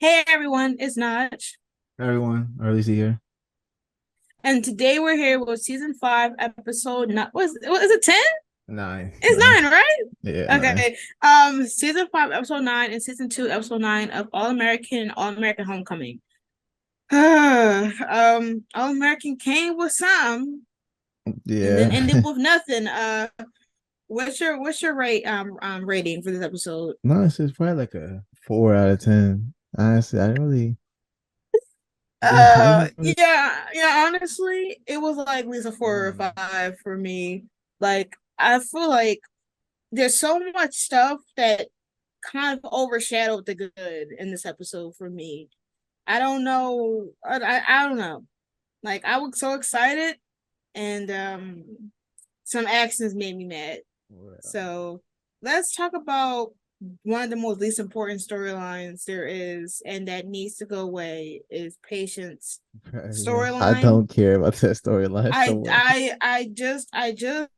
Hey everyone, it's Naj. Everyone, early here. And today we're here with season 5, episode not was it 10? Nine, It's nine. 9, right? Yeah, nine. Okay. Season 5, episode 9, and season 2, episode 9 of All American Homecoming. All American came with some and then Yeah. ended with nothing. What's your rating for this episode? No, it's probably like a 4 out of 10. Honestly, I didn't really I didn't really Yeah, honestly, it was like at least a 4 or 5 for me. Like, I feel like there's so much stuff that kind of overshadowed the good in this episode for me. I don't know. I don't know. Like, I was so excited, and some actions made me mad. well, So let's talk about one of the most least important storylines there is, and that needs to go away is Patience yeah. I storyline. don't care about that storyline so I much. I I just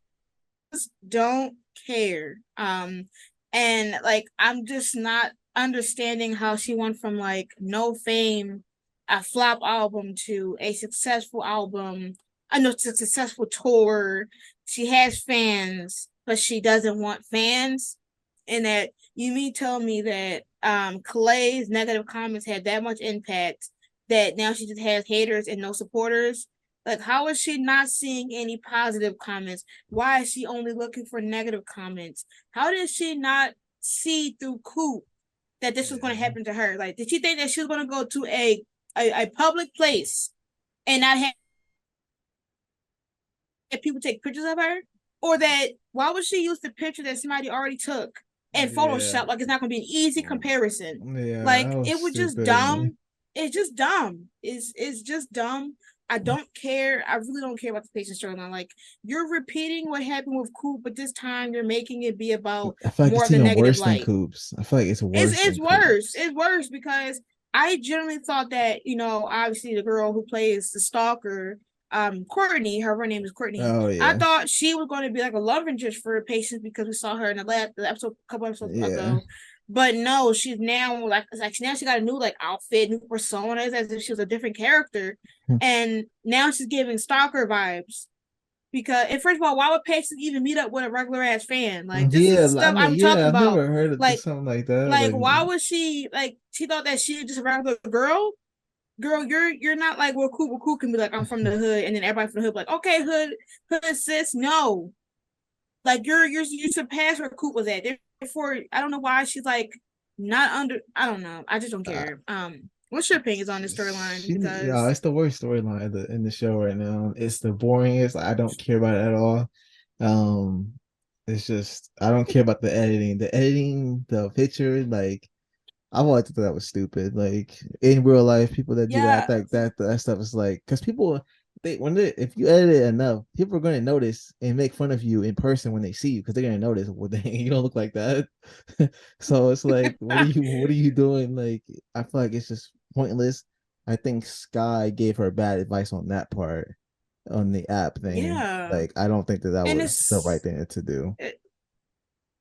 don't care. And like I'm just not understanding how she went from like no fame, a flop album to a successful album. I know it's a successful tour. She has fans, but she doesn't want fans. And that you mean tell me that Clay's negative comments had that much impact that now she just has haters and no supporters. Like, how is she not seeing any positive comments? Why is she only looking for negative comments? How did she not see through Coop that this was going to Yeah. happen to her? Like, did she think that she was going to go to a public place and not have people take pictures of her? Or that why would she use the picture that somebody already took and Yeah. Photoshop? Like, it's not going to be an easy comparison. Yeah, that Like, was it was just stupid. dumb. It's just dumb. It's just dumb. I don't care. I really don't care about the patient storyline. Like, you're repeating what happened with Coop, but this time you're making it be about I feel like more it's of the even negative worse than light. Coops. I feel like it's It's worse it's than worse. Coops. It's worse because I generally thought that, obviously the girl who plays the stalker, Courtney, her name is Courtney. Oh I yeah. thought she was going to be like a love interest for Patience because we saw her in the episode, a couple episodes Yeah. ago. But no, she's now like now she got a new like outfit, new personas, as if she was a different character, and now she's giving stalker vibes. Because and first of all, why would Patience even meet up with a regular ass fan? Like, this is Yeah, the I stuff mean, I'm yeah, talking I've about. never heard of Like something like that. like, Like, why was she like? She thought that she was just a regular girl. Girl, you're not like what Cool can be like. I'm from the hood, and then everybody from the hood be like, okay, hood sis. No, like you surpassed where Coop was at. Therefore, I don't know why she's like not under. I don't know. I just don't uh, care. What's your opinions on this storyline? yeah, Because it's the worst storyline in the show right now. It's the boringest. I don't care about it at all. Um, it's just I don't care about the editing. The editing, the picture, like I've always thought that was stupid. Like in real life, people that do that, yeah, that stuff is like because people if you edit it enough, people are going to notice and make fun of you in person when they see you because they're going to notice. Well, dang, you don't look like that. So it's like, what are you doing? Like I feel like it's just pointless. I think Sky gave her bad advice on that part on the app thing. yeah, Like I don't think that and was the right thing to do.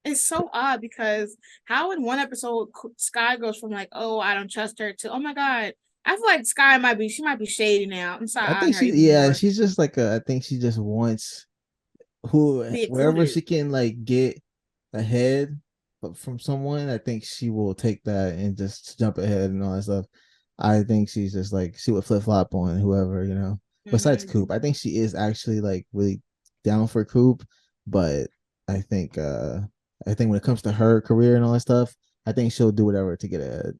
it's so odd because how in one episode Sky goes from like, oh, I don't trust her to, oh my god, I feel like she might be shady now. I'm sorry, I on think her even more. she's just like I think she just wants Be wherever included. she can like get ahead from someone, I think she will take that and just jump ahead and all that stuff. I think she's just like she would flip flop on whoever. Besides Mm-hmm. Coop, I think she is actually like really down for Coop, but I think uh I think when it comes to her career and all that stuff, I think she'll do whatever to get ahead.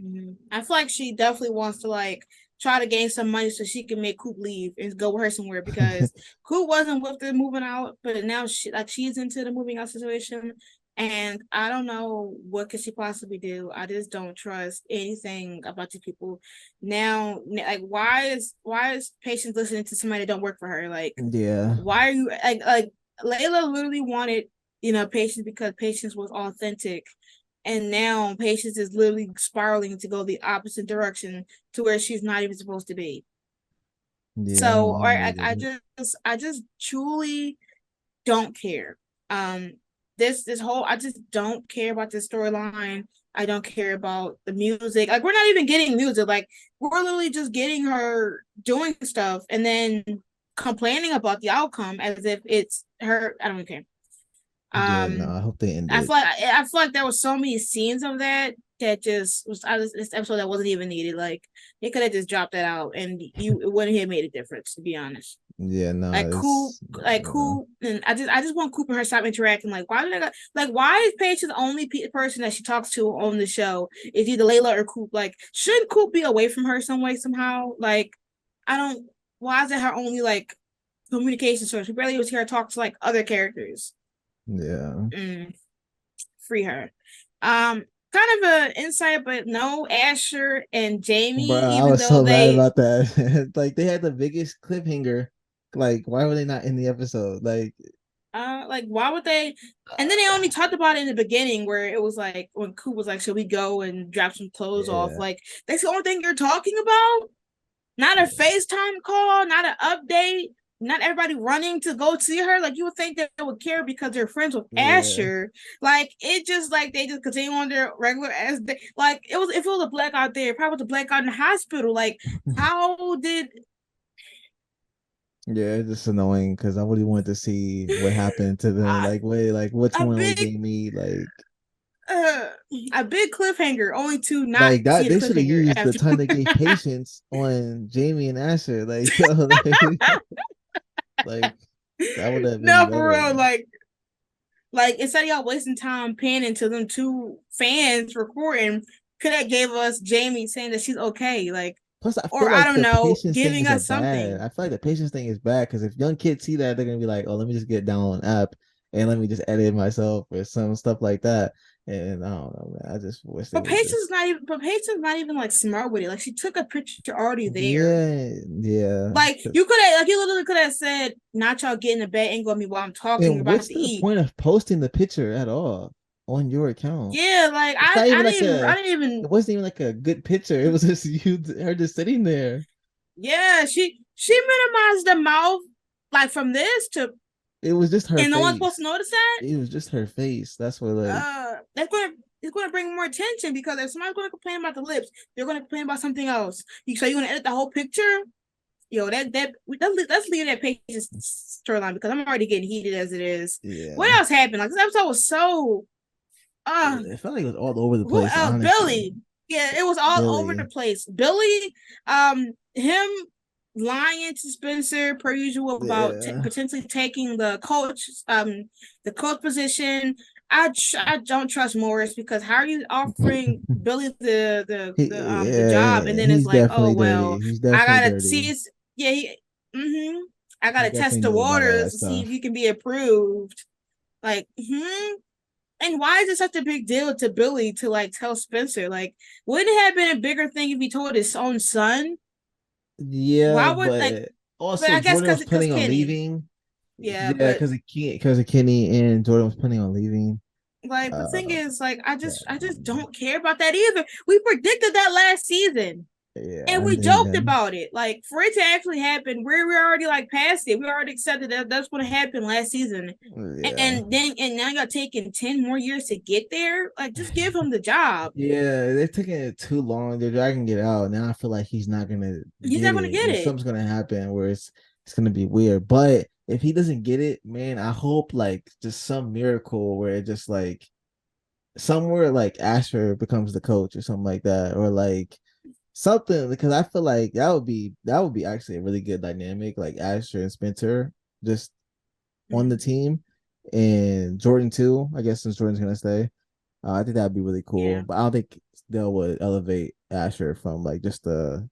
Mm-hmm. I feel like she definitely wants to like try to gain some money so she can make Coop leave and go with her somewhere because Coop wasn't with the moving out, but now she's into the moving out situation. And I don't know what could she possibly do. I just don't trust anything about these people. Now, like why is Patience listening to somebody that don't work for her? Like, Yeah. why are you like Layla literally wanted, Patience because Patience was authentic, and now Patience is literally spiraling to go the opposite direction to where she's not even supposed to be. Yeah, So, or I don't like, get it. I just truly don't care. Um, this whole I just don't care about this storyline. I don't care about the music. Like we're not even getting music. Like we're literally just getting her doing stuff and then complaining about the outcome as if it's her. I don't even care. Yeah, no, Um, I hope they end I it. feel like there was so many scenes of that that just was out of this episode that wasn't even needed. Like they could have just dropped that out and it wouldn't have made a difference, to be honest. Yeah, no, Like Coop, it's and I just want Coop and her stop interacting. Like why did I got like why is Paige the only person that she talks to on the show is either Layla or Coop? Like shouldn't Coop be away from her some way somehow? Like I don't. Why is it her only like communication source? We barely was here to talk to like other characters. yeah. Mm, free her. Kind of an insight, but no, Asher and Bro, Jamie, I even was though so mad they about that. Like they had the biggest cliffhanger. Like, why were they not in the episode? Like, like why would they, and then they only talked about it in the beginning where it was like when Coop was like, should we go and drop some clothes off? yeah, Like that's the only thing you're talking about? Not a FaceTime call, not an update, not everybody running to go see her. Like you would think that they would care because they're friends with yeah, Asher. Like it just like they just continue on their regular as day. Like it was if it was a blackout there, probably was a blackout in the hospital. Like how did yeah. It's just annoying because I really wanted to see what happened to them. uh, Like, wait, like what's a going on with big Jamie? uh, a big cliffhanger only to not Like that see the they should have cliffhanger used the after. time they gave patience on Jamie and Asher. Like, yo, like that would have been No, for better. real. Like instead of y'all wasting time panning to them two fans recording, could have gave us Jamie saying that she's okay, like, Plus, I or feel I like don't the know, patience thing giving is a us bad. something. I feel like the patience thing is bad because if young kids see that, they're gonna be like, "Oh, let me just get down on app and let me just edit it myself or some stuff like that." And I don't know, man. I just wish they But would just, Patience not even like smart with it. Like she took a picture already there. yeah, yeah. Like you could have, like you literally could have said, "Not y'all get in the bed, ain't gonna be while I'm talking And about what's to the eat." point of posting the picture at all on your account? Yeah, like It's not even like I a. didn't even. It wasn't even like a good picture. It was just you, her just sitting there. Yeah, she minimized the mouth like from this to, It was just her and no one's supposed to face. notice that. It was just her face. That's what like. That's gonna it's gonna bring more attention because if somebody's gonna complain about the lips, they're gonna complain about something else. So you're gonna edit the whole picture? Yo, let's leave that page storyline because I'm already getting heated as it is. What Yeah. else happened? Like this episode was so It felt like it was all over the who place, honestly. Billy. Yeah, it was all over the Billy. place. Billy, him lying to Spencer per usual about Yeah. potentially taking the coach position. I don't trust Morris because how are you offering Billy the job and then it's He's like, oh definitely well, dirty. He's I definitely gotta see dirty. it's yeah mm-hmm. I He gotta definitely test the knows about all that waters to see if stuff. you can be approved. Like, and why is it such a big deal to Billy to like tell Spencer? Like, wouldn't it have been a bigger thing if he told his own son? Yeah, Why would like? but But also I guess Jordan was because planning on Kenny. leaving. Yeah, Yeah, but because of Kenny and Jordan was planning on leaving. like the thing Uh, is, like, I just um, don't care about that either. We predicted that last season. yeah, And we and joked then about it. Like for it to actually happen, we're already like past it. We already accepted that that's what happened last season. yeah. And now you're taking 10 more years to get there. Like just give him the job. Yeah, they're taking it too long. They're dragging it out. Now I feel like he's not gonna He's get not gonna it, get or it. something's gonna happen where it's gonna be weird. But if he doesn't get it, man, I hope like just some miracle where it just like somewhere like Asher becomes the coach or something like that, or like something because I feel like that would be actually a really good dynamic, like Asher and Spencer just on the Mm, team, and Jordan too. I guess since Jordan's gonna stay. I think that'd be really cool, yeah, but I don't think they would elevate Asher from like just a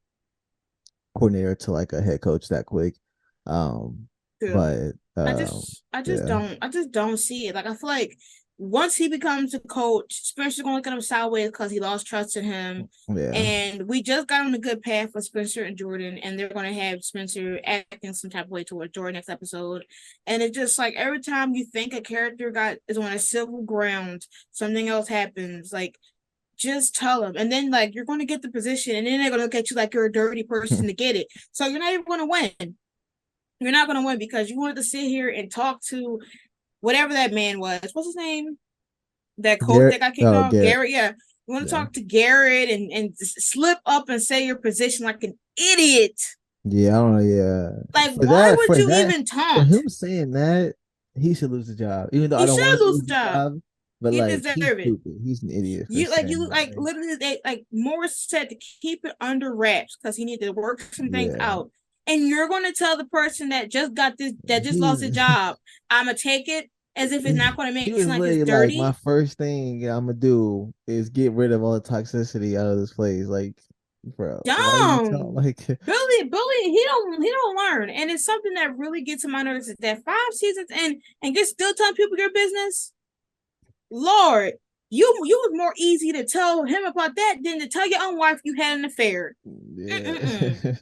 coordinator to like a head coach that quick. Um, true. but yeah, I just don't see it. Like I feel like once he becomes a coach, Spencer's gonna look at him sideways because he lost trust in him. yeah, And we just got on a good path with Spencer and Jordan, and they're gonna have Spencer acting some type of way towards Jordan next episode. And it's just like every time you think a character got is on a civil ground, something else happens. Like just tell them, and then like you're going to get the position, and then they're going to look at you like you're a dirty person to get it. So you're not even going to win. You're not going to win because you wanted to sit here and talk to whatever that man was. What's his name? That coach Garrett. that got kicked Oh, off, Garrett. Garrett. Yeah, You want to Yeah. talk to Garrett and slip up and say your position like an idiot. Yeah, I don't know. Yeah, Like, why would you even for taunt? him saying that, he should lose the job. Even though I He don't should want him to lose lose the the job. job, but He like he's deserve it. stupid. He's an idiot for saying You that. like literally they like Morris said to keep it under wraps because he needed to work some things Yeah, out. And you're gonna tell the person that just got this that just lost a he's job, I'ma take it as if it's not gonna he make it was seem like it's literally like, my dirty. first thing I'm gonna do is get rid of all the toxicity out of this place. Like, bro, why are you telling Dumb. like? Billy, he don't learn. And it's something that really gets him on nerves is that 5 seasons in and just still telling people your business. Lord, you was more easy to tell him about that than to tell your own wife you had an affair. Mm-mm-mm. Yeah,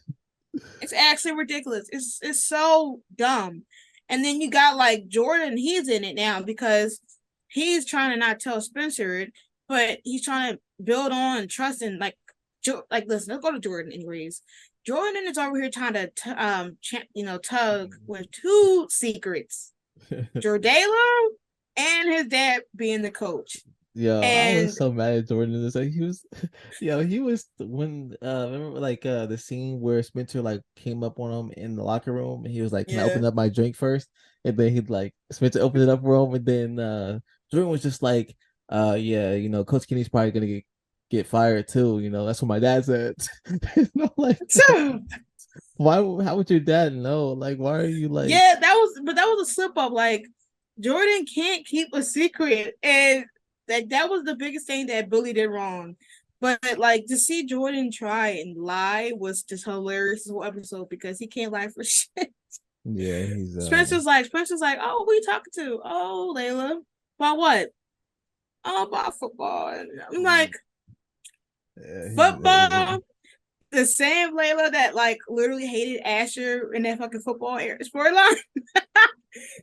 It's actually ridiculous. It's so dumb. And then you got like Jordan, he's in it now because he's trying to not tell Spencer it, but he's trying to build on trust and like listen, let's go to Jordan anyways. Jordan is over here trying to tug with two secrets. Jordala and his dad being the coach. yo, I was And so mad at Jordan. It's like he was, yo, he was when remember like the scene where Spencer like came up on him in the locker room and he was like, "Can I yeah. open up my drink first?" And then he'd like Spencer opened it up for him, and then Jordan was just like, yeah, Coach Kenny's probably gonna get fired too. That's what my dad said. Like, So why? How would your dad know? Like, why are you like? yeah, that was a slip up. Like Jordan can't keep a secret, and that was the biggest thing that Billy did wrong. But like to see Jordan try and lie was just hilarious this whole episode because he can't lie for shit. Yeah, he's Spencer's like, oh, who you talking to? Oh, Layla. About what? Oh, about football. And I'm like, yeah, football? The same Layla that like literally hated Asher in that fucking football storyline.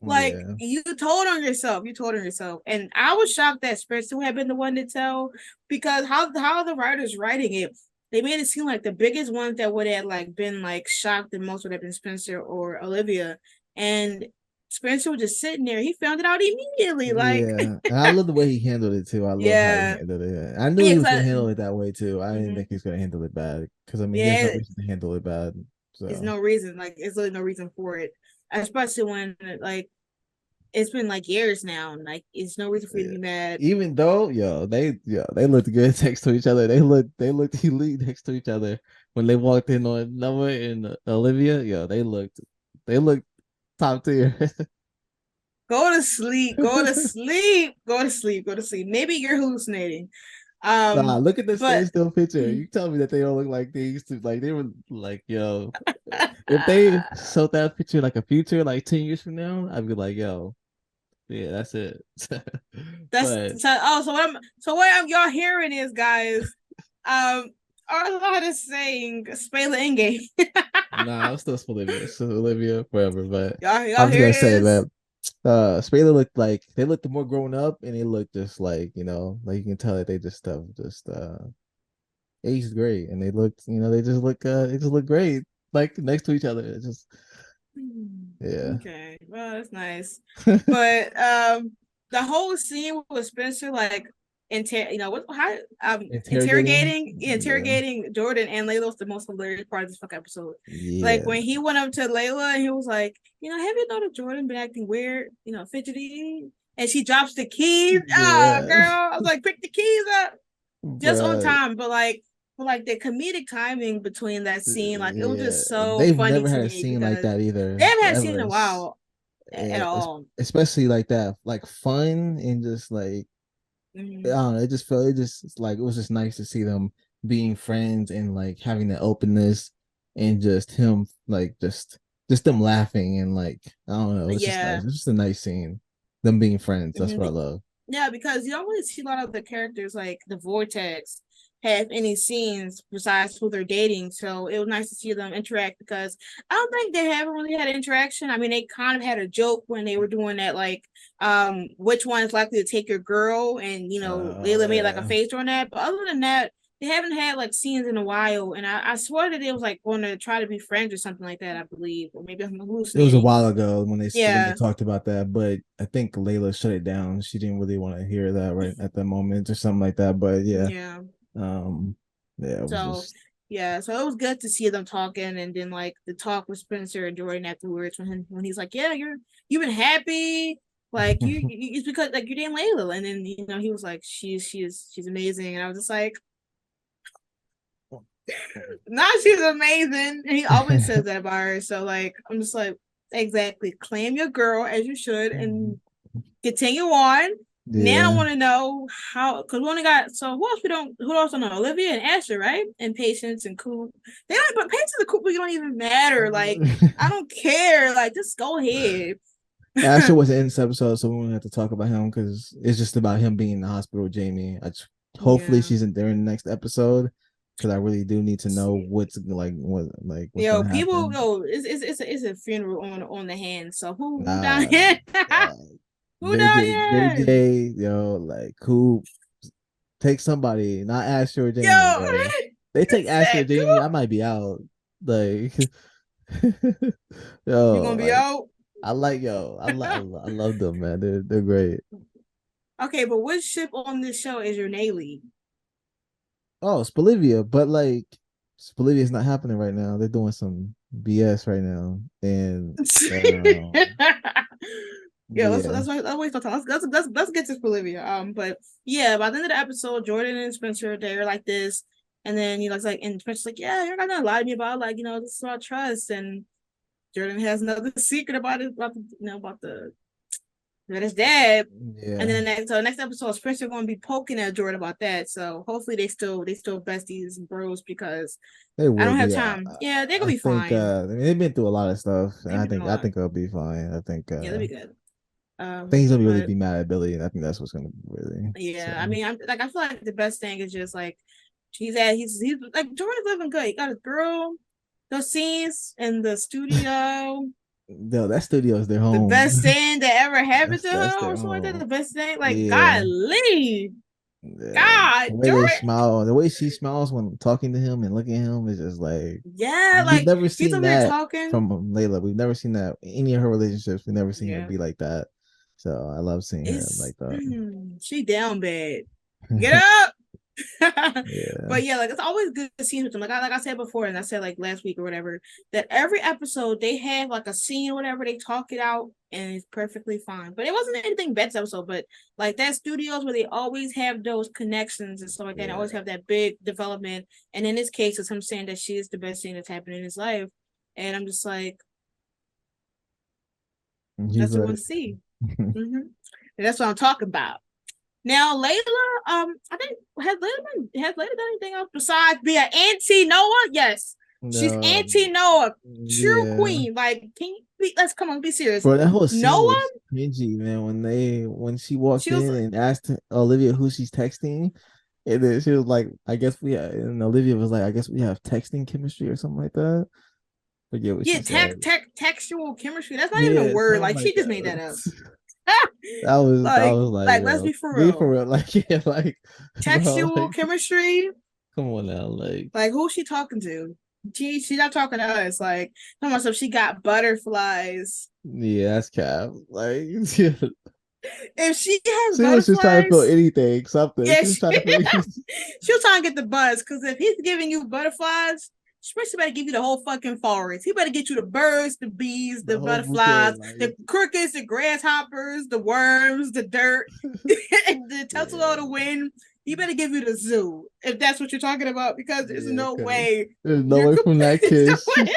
Like yeah. you told on yourself. You told on yourself. And I was shocked that Spencer had been the one to tell because how the writers writing it, they made it seem like the biggest ones that would have like been like shocked the most would have been Spencer or Olivia. And Spencer was just sitting there. He found it out immediately. Like, Yeah, and I love the way he handled it too. I love how he yeah. handled it. I knew Yeah, he cause was gonna handle it that way too. I didn't mhm. think he was gonna handle it bad because I mean he has no Yeah, reason to handle it bad. there's So no reason. Like, there's really no reason for it. Especially when like it's been like years now, and like it's no reason for you to yeah. be mad. Even though they looked good next to each other. They looked elite next to each other when they walked in on Noah and Olivia. They looked top tier. Go to sleep. Go to sleep. Go to sleep. Go to sleep. Maybe you're hallucinating. Nah, look at the But standstill picture. You tell me that they don't look like they used to. Like they were like, yo, if they showed that picture like a future, like 10 years from now, I'd be like, yo, yeah, that's it. that's But so. Oh, so what y'all hearing is, guys. Arlon is saying Spayla Endgame. nah, I'm still Olivia. It's still Olivia forever. But I y'all was hear gonna say this? that Spayla looked like they looked more grown up and they looked just like, like you can tell that they just have just aged great and they looked, they just look great like next to each other. It's just yeah. Okay, well, that's nice. But the whole scene with Spencer, like, what how Interrogating. Yeah. interrogating Jordan and Layla was the most hilarious part of this fucking episode. Like Yeah. when he went up to Layla and he was like, have you noticed Jordan been acting weird, fidgety? And she drops the keys. Ah, Yeah. girl, I was like, pick the keys up just on Bruh. time. But like the comedic timing between that scene, like it was Yeah. just so They've funny never to had a me scene like because that they either. haven't had a scene in Ever. a while at Yeah, all. especially like that, like fun and just like I Mm-hmm. don't know, it just it's like it was just nice to see them being friends and like having the openness and just him like just them laughing and like I don't know, it's just nice. Yeah. It's just a nice scene. Them being friends. That's what I Mm-hmm. love. Yeah, because you don't really see a lot of the characters like the Vortex have any scenes besides who they're dating. So it was nice to see them interact because I don't think they haven't really had an interaction. I mean, they kind of had a joke when they were doing that, like, which one is likely to take your girl, and Layla made like a Yeah. face on that. But other than that, they haven't had like scenes in a while, and I swear that they was like going to try to be friends or something like that. I believe, or maybe I'm It was a hallucinating. while ago when they Yeah, talked about that, but I think Layla shut it down. She didn't really want to hear that right at the moment or something like that. But yeah, yeah. um, yeah, it was So just yeah, so it was good to see them talking, and then like the talk with Spencer and Jordan afterwards when he's like, "Yeah, you've been happy, like it's because like you didn't Layla," and then he was like, she's amazing," and I was just like, "Not she's amazing," and he always says that about her. So like I'm just like, exactly, claim your girl as you should, and continue on. Now I yeah. want to know how, because we only got, so who else don't know? Olivia and Asher, right? And Patience and Coop. They don't, but Patience and Coop don't even matter. Like, I don't care. Like, just go ahead. Asher wasn't in this episode, so we won't have to talk about him because it's just about him being in the hospital with Jamie. Hopefully Yeah. she's in there in the next episode because I really do need to know what's Yo, gonna people, happen. yo, it's a funeral on the hand. So who down Nah, here? uh, Who down here? Yo, like who take somebody, not Asher or Jamie, Yo, bro. They take Asher or said Jamie, I might be out. Like, you gonna yo, be like out? I love them, man. They're great. Okay, but which ship on this show is your Nayli? Oh, it's Bolivia, but like Bolivia's not happening right now. They're doing some BS right now, and um, Yeah, yeah, let's wait till time. Let's get to Bolivia. But yeah, by the end of the episode, Jordan and Spencer they're like this, and then it's like, and Spencer's like, yeah, you're not gonna lie to me about like this is about trust, and Jordan has another secret about it about the about the that his dad. And yeah. then next episode, Spencer going to be poking at Jordan about that. So hopefully they still besties and bros because They I will don't have be. time. Yeah, they're I gonna be think. fine. I mean, they've been through a lot of stuff, and They've been doing a I lot. think it'll be fine. Yeah, they'll be good. I think he's gonna really But be mad at Billy, and I think that's what's gonna be really. yeah, I So mean, I feel like the best thing is just like he's like Jordan's living good. He got his girl, those scenes in the studio, no, that studio is their the best home. thing that ever happened to That's him their or something like that. The home. best thing, like Yeah. golly, Yeah. God, The way they Jordan, smile, the way she smiles when talking to him and looking at him is just like yeah, we've like never he's seen over here that talking. from Layla. We've never seen that in any of her relationships. We've never seen her Yeah, be like that. So I love seeing her it's like that. she down bad. Get up. Yeah. But yeah, like it's always good scenes with them. Like I said before, and I said like last week or whatever, that every episode they have like a scene or whatever, they talk it out and it's perfectly fine. But it wasn't anything bad this episode, but like that studios where they always have those connections and stuff like that, and always Yeah. have that big development. And in this case, it's him saying that she is the best thing that's happened in his life. And I'm just like, He's that's what we right. want to see. Mm-hmm. And that's what I'm talking about. Now, Layla, I think has Layla done anything else besides be an anti Noah? Yes, she's No, anti Noah, true yeah. queen. Like, can you be? Let's come on, be serious. Bro, that whole scene Noah, was cringy, man. When she walked she was in and asked Olivia who she's texting, and then she was like, "I guess we," and Olivia was like, "I guess we have texting chemistry or something like that." Forget what yeah, she said. textual chemistry. That's not even a Yeah, word. something Like like she just made that that. up. That like, was like, like let's yo, be for be for real. real. Like, yeah, like, bro, Textual like, chemistry. come on now, like, Like who's she talking to? She's not talking to us. Like, talking about stuff. She got butterflies. yeah, that's cap. Like, yeah. If she has She was just trying to feel butterflies, anything, something. yeah, She was trying to feel anything. she was trying to get the buzz. Because if he's giving you butterflies, Spencer better give you the whole fucking forest. He better get you the birds, the bees, The the whole bouquet, butterflies, like, the crickets, the grasshoppers, the worms, the dirt, the tussle of the yeah. wind. He better give you the zoo if that's what you're talking about. Because there's Yeah, no because way there's no you're way from that kiss. no way.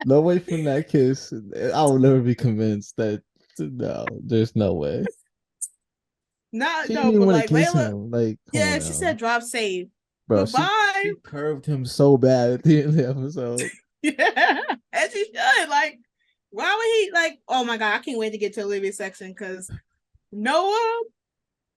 No way from that kiss. I will never be convinced that no, there's no way. Not She didn't no, even but want to like kiss Layla, him. Like, come on yeah, she now. said drop safe. Bro, Goodbye. she curved him so bad at the end of the episode. Yeah, as he should. Like, why would he like? Oh my god, I can't wait to get to Olivia's section because Noah,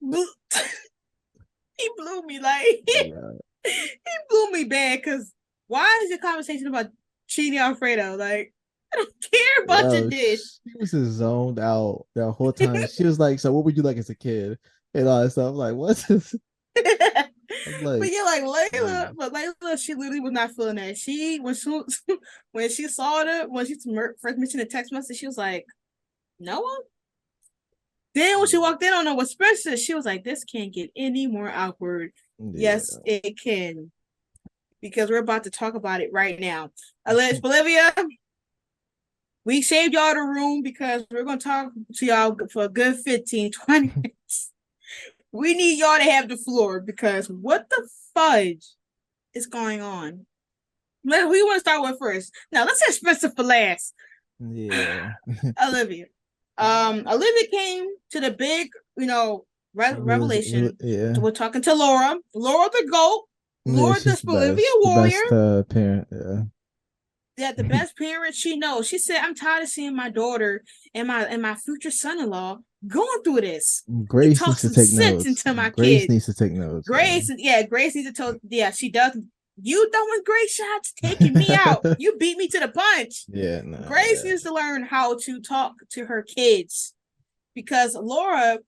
he blew me like Yeah. he blew me bad. Because why is your conversation about cheating Alfredo? Like, I don't care about your Yo, dish. she was just zoned out the whole time. She was like, "So what would you like as a kid?" And all that stuff. I'm like, what? I'm But like, yeah, like Layla, mm, but Layla, she literally was not feeling that. She when she saw it, when she first mentioned the text message, she was like, Noah. Then when she yeah, walked in on her with Spencer, she was like, this can't get any more awkward. Yes, yeah. it can. Because we're about to talk about it right now. Olivia, we saved y'all the room because we're going to talk to y'all for a good 15, 20 minutes. We need y'all to have the floor because what the fudge is going on? Who you want to start with first? Now, let's say Spencer for last. Yeah. Olivia. Olivia came to the big, revelation. Yeah. We're talking to Laura. Laura the GOAT. Yeah, Laura the she's Bolivia the warrior. best parent. Yeah. That the best parent she knows. She said, I'm tired of seeing my daughter and my future son-in-law going through this. You Grace talk needs to some take sense notes. into my Grace kid. needs to take notes. Grace needs to tell, yeah, she does. You throwing great shots, taking me out. You beat me to the punch. Yeah, nah, Grace yeah. needs to learn how to talk to her kids because Laura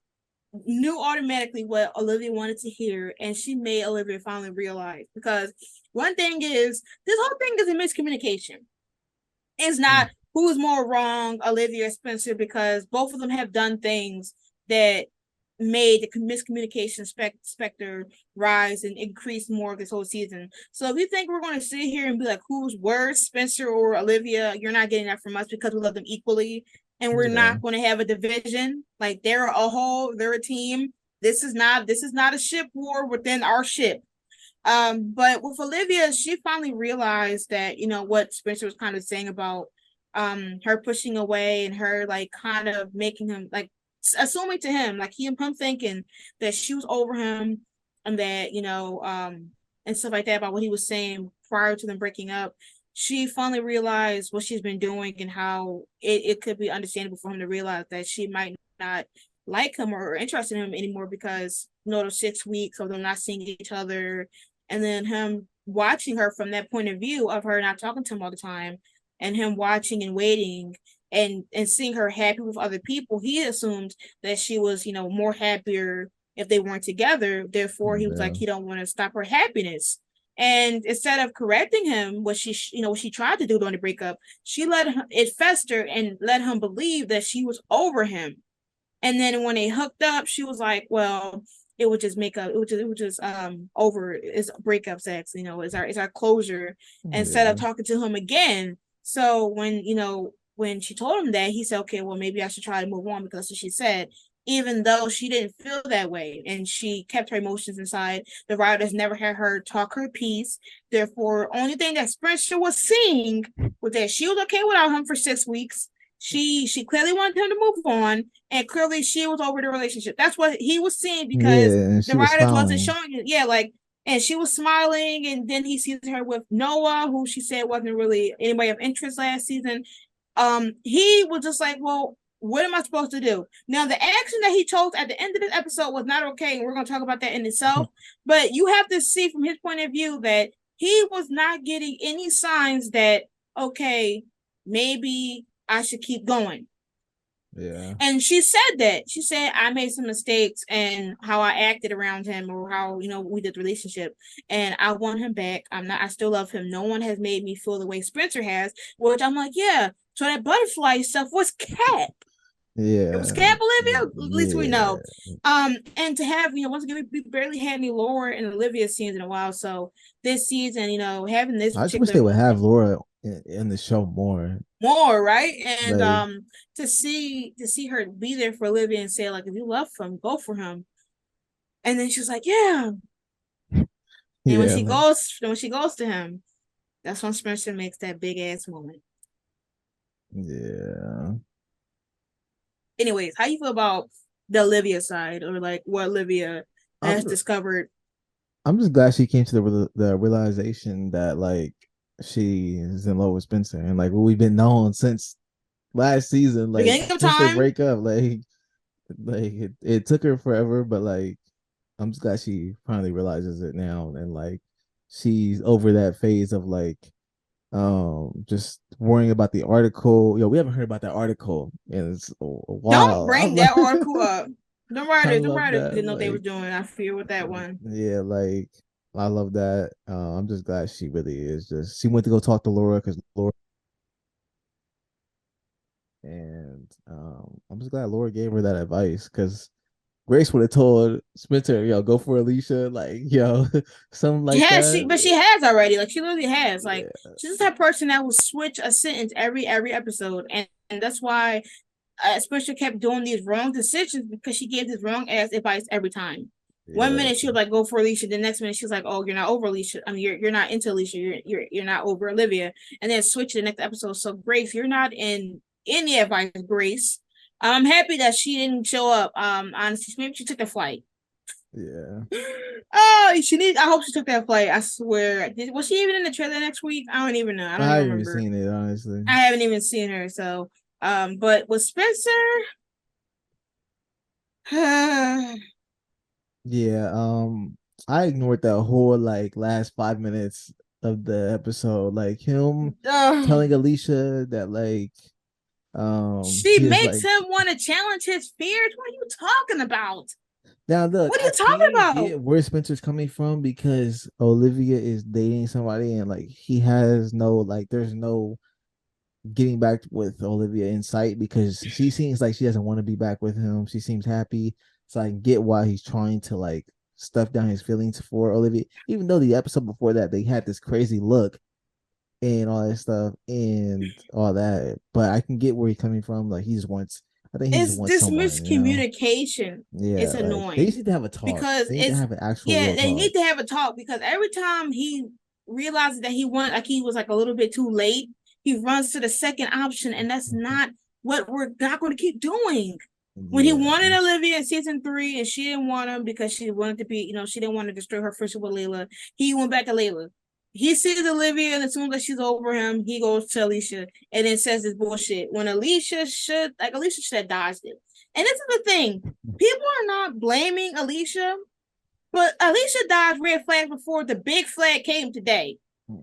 knew automatically what Olivia wanted to hear, and she made Olivia finally realize. Because one thing is, this whole thing is a miscommunication. It's Mm, not who's more wrong, Olivia or Spencer, because both of them have done things that made the miscommunication specter rise and increase more this whole season. So if you think we're going to sit here and be like, who's worse, Spencer or Olivia, you're not getting that from us because we love them equally. And we're yeah. not going to have a division. Like they're a whole, they're a team. This is not a ship war within our ship. But with Olivia, she finally realized that, what Spencer was kind of saying about her pushing away and her like kind of making him like assuming to him, like him thinking that she was over him and that, and stuff like that about what he was saying prior to them breaking up. She finally realized what she's been doing and how it could be understandable for him to realize that she might not like him or interested in him anymore because the 6 weeks of them not seeing each other and then him watching her from that point of view of her not talking to him all the time and him watching and waiting and seeing her happy with other people, he assumed that she was, more happier if they weren't together. Therefore, he was like, Yeah. he don't want to stop her happiness. And instead of correcting him, what she tried to do during the breakup, she let it fester and let him believe that she was over him. And then when they hooked up, she was like, "Well, it would just make up. It would just over. It's breakup sex. It's our closure." Instead of Yeah. talking to him again. So when she told him that, he said, "Okay, well maybe I should try to move on because that's what she said." Even though she didn't feel that way and she kept her emotions inside, the writers never had her talk her piece. Therefore, only thing that Spencer was seeing was that she was okay without him for 6 weeks. She clearly wanted him to move on, and clearly she was over the relationship. That's what he was seeing because Yeah. And the she was writers wasn't smiling. showing it. Yeah, like, and she was smiling, and then he sees her with Noah, who she said wasn't really anybody of interest last season. He was just like, well, what am I supposed to do? Now, the action that he chose at the end of this episode was not okay, and we're going to talk about that in itself. But you have to see from his point of view that he was not getting any signs that, okay, maybe I should keep going. Yeah. And she said that. She said, I made some mistakes and how I acted around him or how, we did the relationship. And I want him back. I still love him. No one has made me feel the way Spencer has, which I'm like, yeah. So that butterfly stuff was Cat. It was Yeah. Cat Olivia. At least we know. Yeah. And to have, once again, we barely had any Laura and Olivia scenes in a while. So this season, having this I just wish they particular would have Laura in the show more. more, right? And Like, to see her be there for Olivia and say, like, if you love him, go for him. And then she's like, yeah. And when yeah, she like, goes, when she goes to him, that's when Spencer makes that big ass moment. yeah. Anyways, how you feel about the Olivia side or like what Olivia has I'm discovered? I'm just glad she came to the realization that like she is in love with Spencer and like what we've been known since last season, like Beginning of since they time. break up, like it took her forever, but like I'm just glad she finally realizes it now and like she's over that phase of like just worrying about the article. Yo, we haven't heard about that article and it's a Don't while. bring that article up. The I writers, the love writers that. didn't know what they was Like doing. I fear with that one. yeah, like I love that. I'm just glad she really is just she went to go talk to Laura because Laura and I'm just glad Laura gave her that advice because Grace would have told Spencer, yo, go for Alicia, like, yo, something like Yeah, that. but she has already. Like she literally has. Like Yeah, she's just that person that will switch a sentence every episode, and that's why Spencer kept doing these wrong decisions because she gave this wrong ass advice every time. One yeah, minute she was like, "Go for Alicia." The next minute she was like, "Oh, you're not over Alicia. I mean, you're not into Alicia. You're not over Olivia." And then switch to the next episode. So Grace, you're not in any advice, Grace. I'm happy that she didn't show up. Honestly, maybe she took a flight. yeah. Oh, she need. I hope she took that flight. I swear. Was she even in the trailer next week? I don't even know. I don't I even haven't even remember. seen it, honestly. I haven't even seen her. So, but with Spencer, Yeah, I ignored that whole like last 5 minutes of the episode. Like him uh, telling Alicia that like she he is makes like him want to challenge his fears. What are you talking about? now look, What are I you talking can about? get where Spencer's coming from because Olivia is dating somebody and like he has no like there's no getting back with Olivia in sight because she seems like she doesn't want to be back with him. She seems happy. So I can get why he's trying to like stuff down his feelings for Olivia. Even though the episode before that they had this crazy look and all that stuff and all that. But I can get where he's coming from. Like he just wants I think he just It's wants this someone, you know. miscommunication. Yeah, It's like they annoying need to have a talk. because They need to it's have an actual yeah. real They talk. need to have a talk because every time he realizes that he went like he was like a little bit too late, he runs to the second option, and that's not what we're not going to keep doing. When he Yeah. wanted Olivia in season 3 and she didn't want him because she wanted to be, she didn't want to destroy her friendship with Layla, he went back to Layla. He sees Olivia, and as soon as she's over him, he goes to Alicia and then says this bullshit. When Alicia should have dodged it. And this is the thing: people are not blaming Alicia, but Alicia dodged red flags before the big flag came today.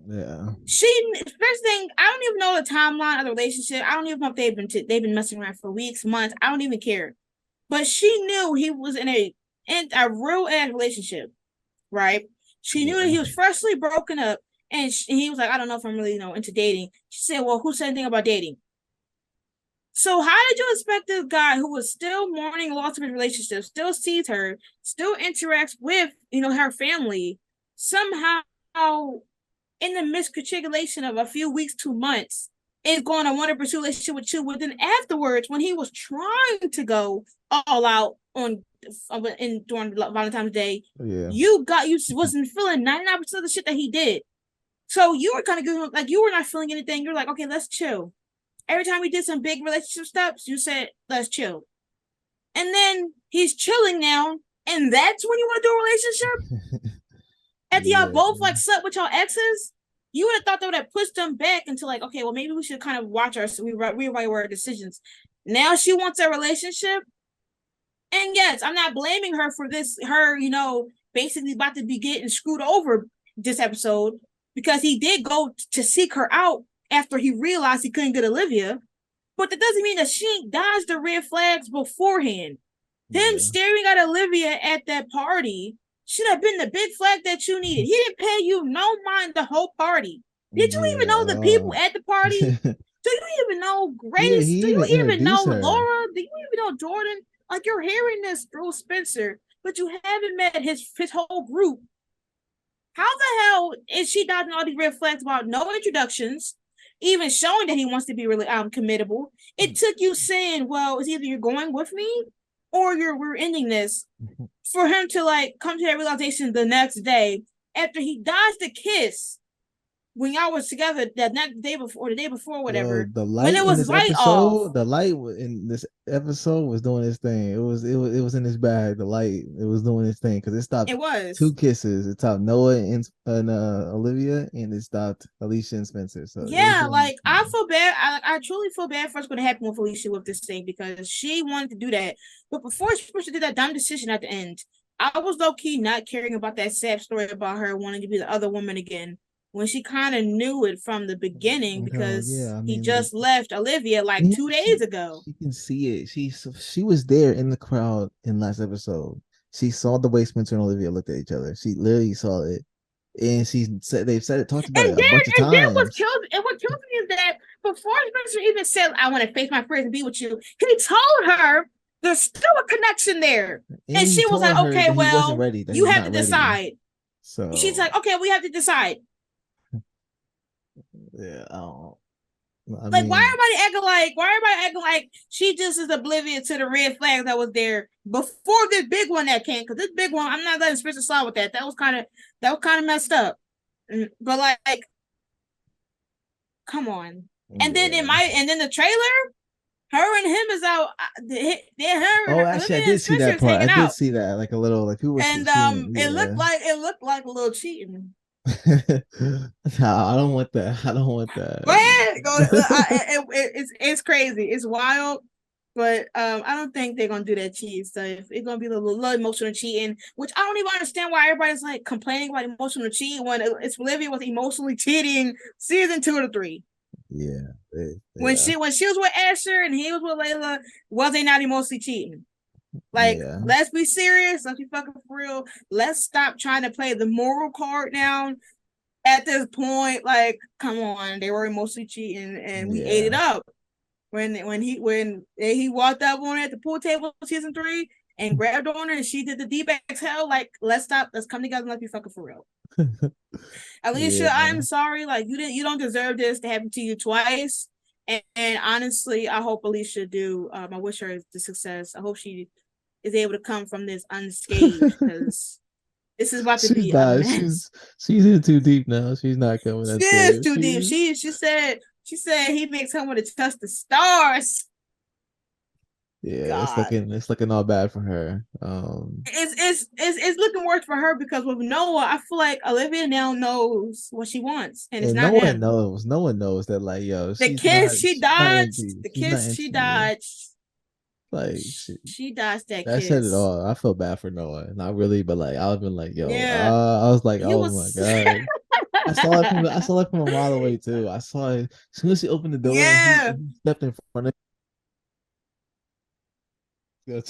Yeah. She first thing I don't even know the timeline of the relationship. I don't even know if they've been messing around for weeks, months. I don't even care. But she knew he was in a real ass relationship, right? She knew that Yeah. he was freshly broken up, and he was like, I don't know if I'm really into dating. She said, well, who said anything about dating? So how did you expect this guy who was still mourning loss of his relationship, still sees her, still interacts with her family, somehow in the miscalculation of a few weeks to months is going to want to pursue a relationship with you, but then afterwards, when he was trying to go all out during Valentine's Day, Yeah. you wasn't feeling 99% of the shit that he did. So you were kind of good, like you were not feeling anything. You're like, okay, let's chill. Every time we did some big relationship steps, you said, let's chill. And then he's chilling now, and that's when you want to do a relationship? After y'all Yeah. both like slept with your exes, you would have thought that would have pushed them back into like, okay, well, maybe we should kind of watch our rewrite our decisions. Now she wants a relationship. And yes, I'm not blaming her for this, her, basically about to be getting screwed over this episode because he did go to seek her out after he realized he couldn't get Olivia. But that doesn't mean that she dodged the red flags beforehand. Him Yeah. staring at Olivia at that party should have been the big flag that you needed. He didn't pay you no mind the whole party. Did you even Yeah. know the people at the party? Do you even know Grace? He Do you even even know introduced her. Laura? Do you even know Jordan? Like you're hearing this through Spencer, but you haven't met his whole group. How the hell is she dodging all these red flags about no introductions, even showing that he wants to be really committable? It took you saying, "Well, it's either you're going with me, or we're ending this," for him to like come to that realization the next day after he dodged the kiss when y'all was together that next day before, or the day before, Yo, whatever. When it was light off, the light in this episode was doing its thing. It was in his bag. The light, it was doing its thing because it stopped it was. two kisses. It stopped Noah and Olivia, and it stopped Alicia and Spencer. So it was Yeah, doing like its I thing. feel bad. I truly feel bad for what's going to happen with Alicia with this thing because she wanted to do that, but before she did that dumb decision at the end, I was low key not caring about that sad story about her wanting to be the other woman again when she kind of knew it from the beginning Hell because yeah, I he mean, just left Olivia like yeah, 2 days ago. she can see it. She was there in the crowd in last episode. She saw the way Spencer and Olivia looked at each other. She literally saw it. and she said they've said it, talked about And it a then bunch of and then times. what kills me is that before Spencer even said, I want to face my fears and be with you, he told her there's still a connection there. And And he she was told like, her okay, that he wasn't well, ready, that you he's have to not ready. decide. She's So like, okay, we have to decide. yeah, I don't. I Like, mean, why everybody acting like she just is oblivious to the red flag that was there before this big one that came? Because this big one, I'm not letting Spencer slide with that. That was kind of messed up. But like, come on. yeah. And then the trailer, her and him is out. Oh, actually, I Olivia and did see Spencer that is part. I hanging did out, see that, like a little, like people were and seeing it. it looked like a little cheating. Nah, I don't want that. I don't want Go ahead, go. that. It's crazy. It's wild, but I don't think they're gonna do that cheat stuff. It's gonna be a little emotional cheating, which I don't even understand why everybody's like complaining about emotional cheating when it's Olivia was emotionally cheating season 2 to 3. Yeah, When yeah, she was with Asher and he was with Layla, was they not emotionally cheating? Like, yeah, let's be serious. Let's be fucking for real. Let's stop trying to play the moral card now. At this point, like, come on, they were mostly cheating, and we ate it yeah. up. When he walked up on her at the pool table season 3 and grabbed on her and she did the deep exhale, like, let's stop, let's come together and let's be fucking for real. Alicia, Yeah. I'm sorry, like you don't deserve this to happen to you twice. And honestly, I hope Alicia do. I wish her the success. I hope she is able to come from this unscathed because this is about to She's be a not. mess. She's in too deep now. She's not coming She that is scared. too deep. She said he makes her want to touch the stars. Yeah, God, it's looking all bad for her. it's looking worse for her because with Noah, I feel like Olivia now knows what she wants, and it's And not him. no one knows that, like, yo, she's not into you. The She's not kiss she into you. dodged, Like she dodged that that said it kiss. all. I felt bad for Noah. Not really, but like I was been like, yo, Yeah, I was like, he oh my was. God. I saw it from a mile away too. I saw it as soon as he opened the door and Yeah, he stepped in front of me.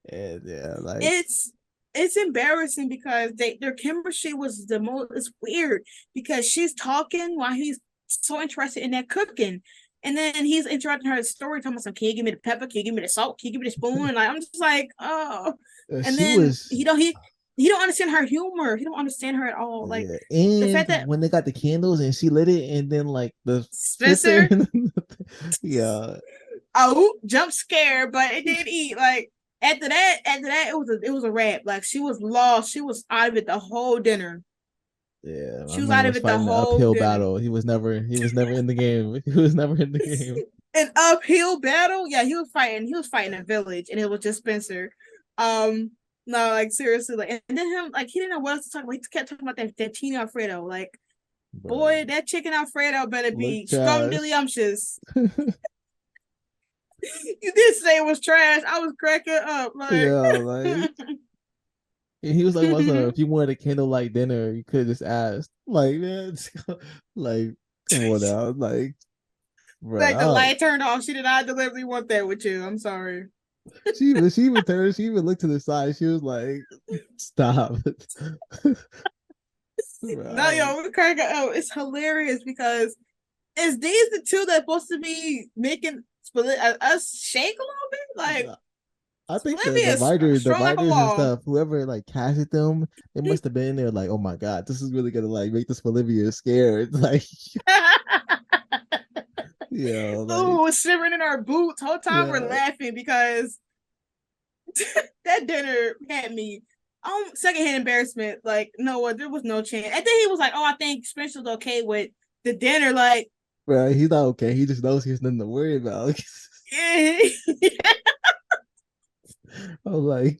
And yeah, like it's it's embarrassing because their chemistry was the most. It's weird because she's talking while he's so interested in that cooking, and then he's interrupting her story, talking about some. Can you give me the pepper? Can you give me the salt? Can you give me the spoon? And like I'm just like, oh. And she then was he don't understand her humor. He don't understand her at all. Like yeah. the And fact that when they got the candles and she lit it and then like the Spencer Spencer, yeah. oh, jump scare, but it did eat. Like after that, it was a wrap. Like she was lost. She was out of it the whole dinner. Yeah, my She was man out of was it the fighting the whole uphill dinner. battle. He was never in the game. He was never in the game. An uphill battle. Yeah, he was fighting a village, and it was just Spencer. Um, no, like seriously, like, and then him, like he didn't know what else to talk about. He kept talking about that chino Alfredo. Like, Bro, boy, that chicken Alfredo better look be trash. scrumdiddlyumptious. You did say it was trash. I was cracking up. Like, Yeah, like and he was like, "What's up? If you wanted a candlelight dinner, you could just ask." Like, man, like, come on now, like, like the bro. light turned off. She did not deliberately want that with you. I'm sorry. She even looked to the side. She was like, "Stop." No, Bro, yo, we're cracking up. It's hilarious because is these the two that's supposed to be making us shake a little bit? Like I think Olivia is the strong like a writers and wall. stuff, whoever like casted them, they must have been in there like, oh my god, this is really gonna like make this Olivia scared. Like, like, Oh, shivering in our boots. Whole time we're yeah, laughing because that dinner had me secondhand embarrassment. Like, no, there was no chance. And then he was like, "Oh, I think Spencer's okay with the dinner." Like, bro, he's not okay. He just knows he's nothing to worry about. yeah, I was like,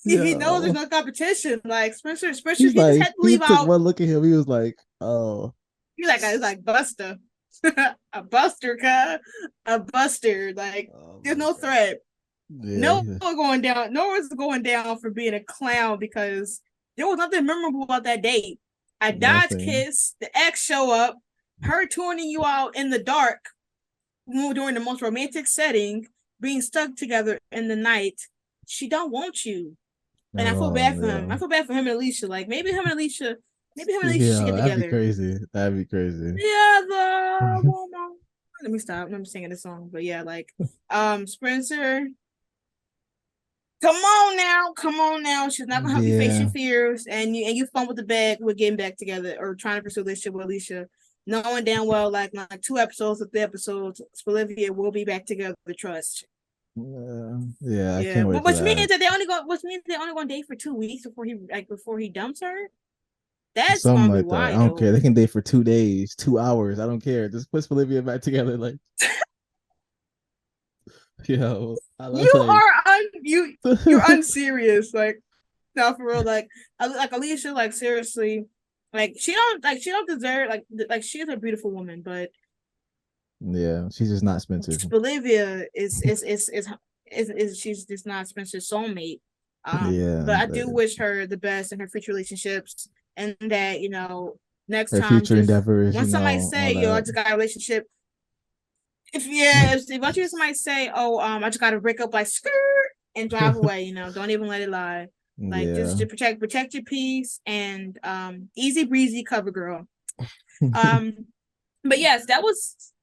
he knows there's yo, no competition. Like Spencer, he's he just like, had to he leave took out. one look at him. He was like, oh, He like it's like Buster, a Buster, a Buster. Like, oh there's my no god, threat. yeah, No one going down. No one's going down for being a clown because there was nothing memorable about that date. A Dodge nothing. kiss, the ex show up, her tuning you out in the dark during the most romantic setting, being stuck together in the night. She don't want you. And I feel Oh bad for him. I yeah. feel bad for him and Alicia. Like maybe him and Alicia should Yeah, get that'd be together. crazy. That'd be crazy. Yeah, the woman. Let me stop. I'm singing this song, but yeah, like, Spencer. Come on now. She's not gonna help you face your Yeah. fears, and you fumbled the bag with getting back together or trying to pursue this shit with Alicia, knowing damn well like 2 episodes of the episodes, Olivia will be back together. Trust. Yeah, I Yeah, can't but wait for that. which means they only going to date for 2 weeks before he dumps her. That's Something gonna be like that. I don't care. They wild. can date for 2 days, 2 hours. I don't care. Just put Olivia back together. Like, yo, I love You like are you're unserious. Like, no, for real. Like Alicia, like seriously, like she don't deserve like she's a beautiful woman, but yeah, she's just not Spencer. Bolivia is she's just not Spencer's soulmate. Yeah, But I do but wish her the best in her future relationships, and that next her time, future just endeavors, when somebody all say, "Yo, I that. just got a relationship," if you somebody say, "Oh, I just got to break up," like skirt and drive away, don't even let it lie. Like, just Yeah. to protect your peace, and easy breezy cover girl. Um, but yes, that was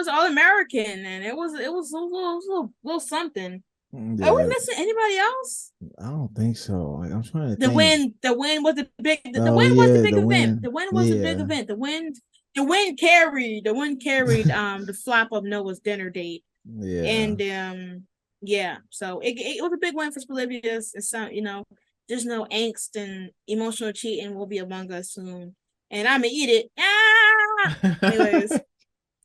All American, and it was a little something. Are we Yeah, missing anybody else? I don't think so. Like, I'm trying to The think. win, the win was the big. The Oh win was the yeah, big the event. win. The win was the big Yeah. event. The win carried the flop of Noah's dinner date, Yeah. and yeah. So it was a big win for Spolivius. It's some there's no angst, and emotional cheating will be among us soon, and I'm gonna eat it. Ah! Anyways,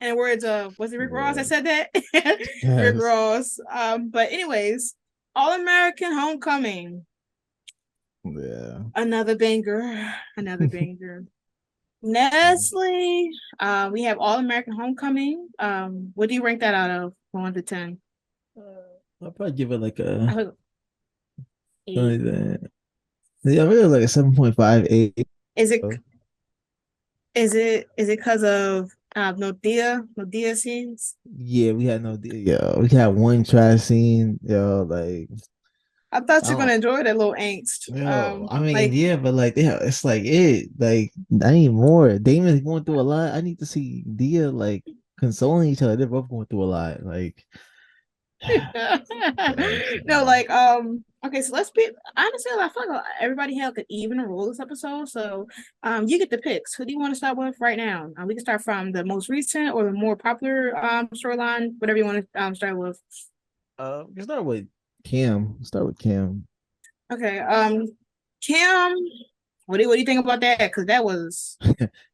in the words of, was it Rick Ross? I Yeah. said that. Rick Yes. Ross. But anyways, All American Homecoming, Yeah. another banger, another banger. Nestle. We have All American Homecoming. What do you rank that out of 1 to 10? I'll probably give it like I a put like 8. that. Yeah, I really like a 7.58. Is it because of no dia scenes? Yeah, we had no yo. We had one trash scene, yo, like I thought I you're gonna don't enjoy that little angst. yo. I mean, Like yeah, but like yeah, it's like it. Like I need more. Damon's going through a lot. I need to see Dia like consoling each other. They're both going through a lot. Like yes, no, like okay, so let's be honestly, I feel like everybody had like an even role this episode. So you get the picks. Who do you want to start with right now? We can start from the most recent or the more popular storyline, whatever you want to start with. we start with Cam. Start with Cam. Okay. Kim, what do you think about that? Because that was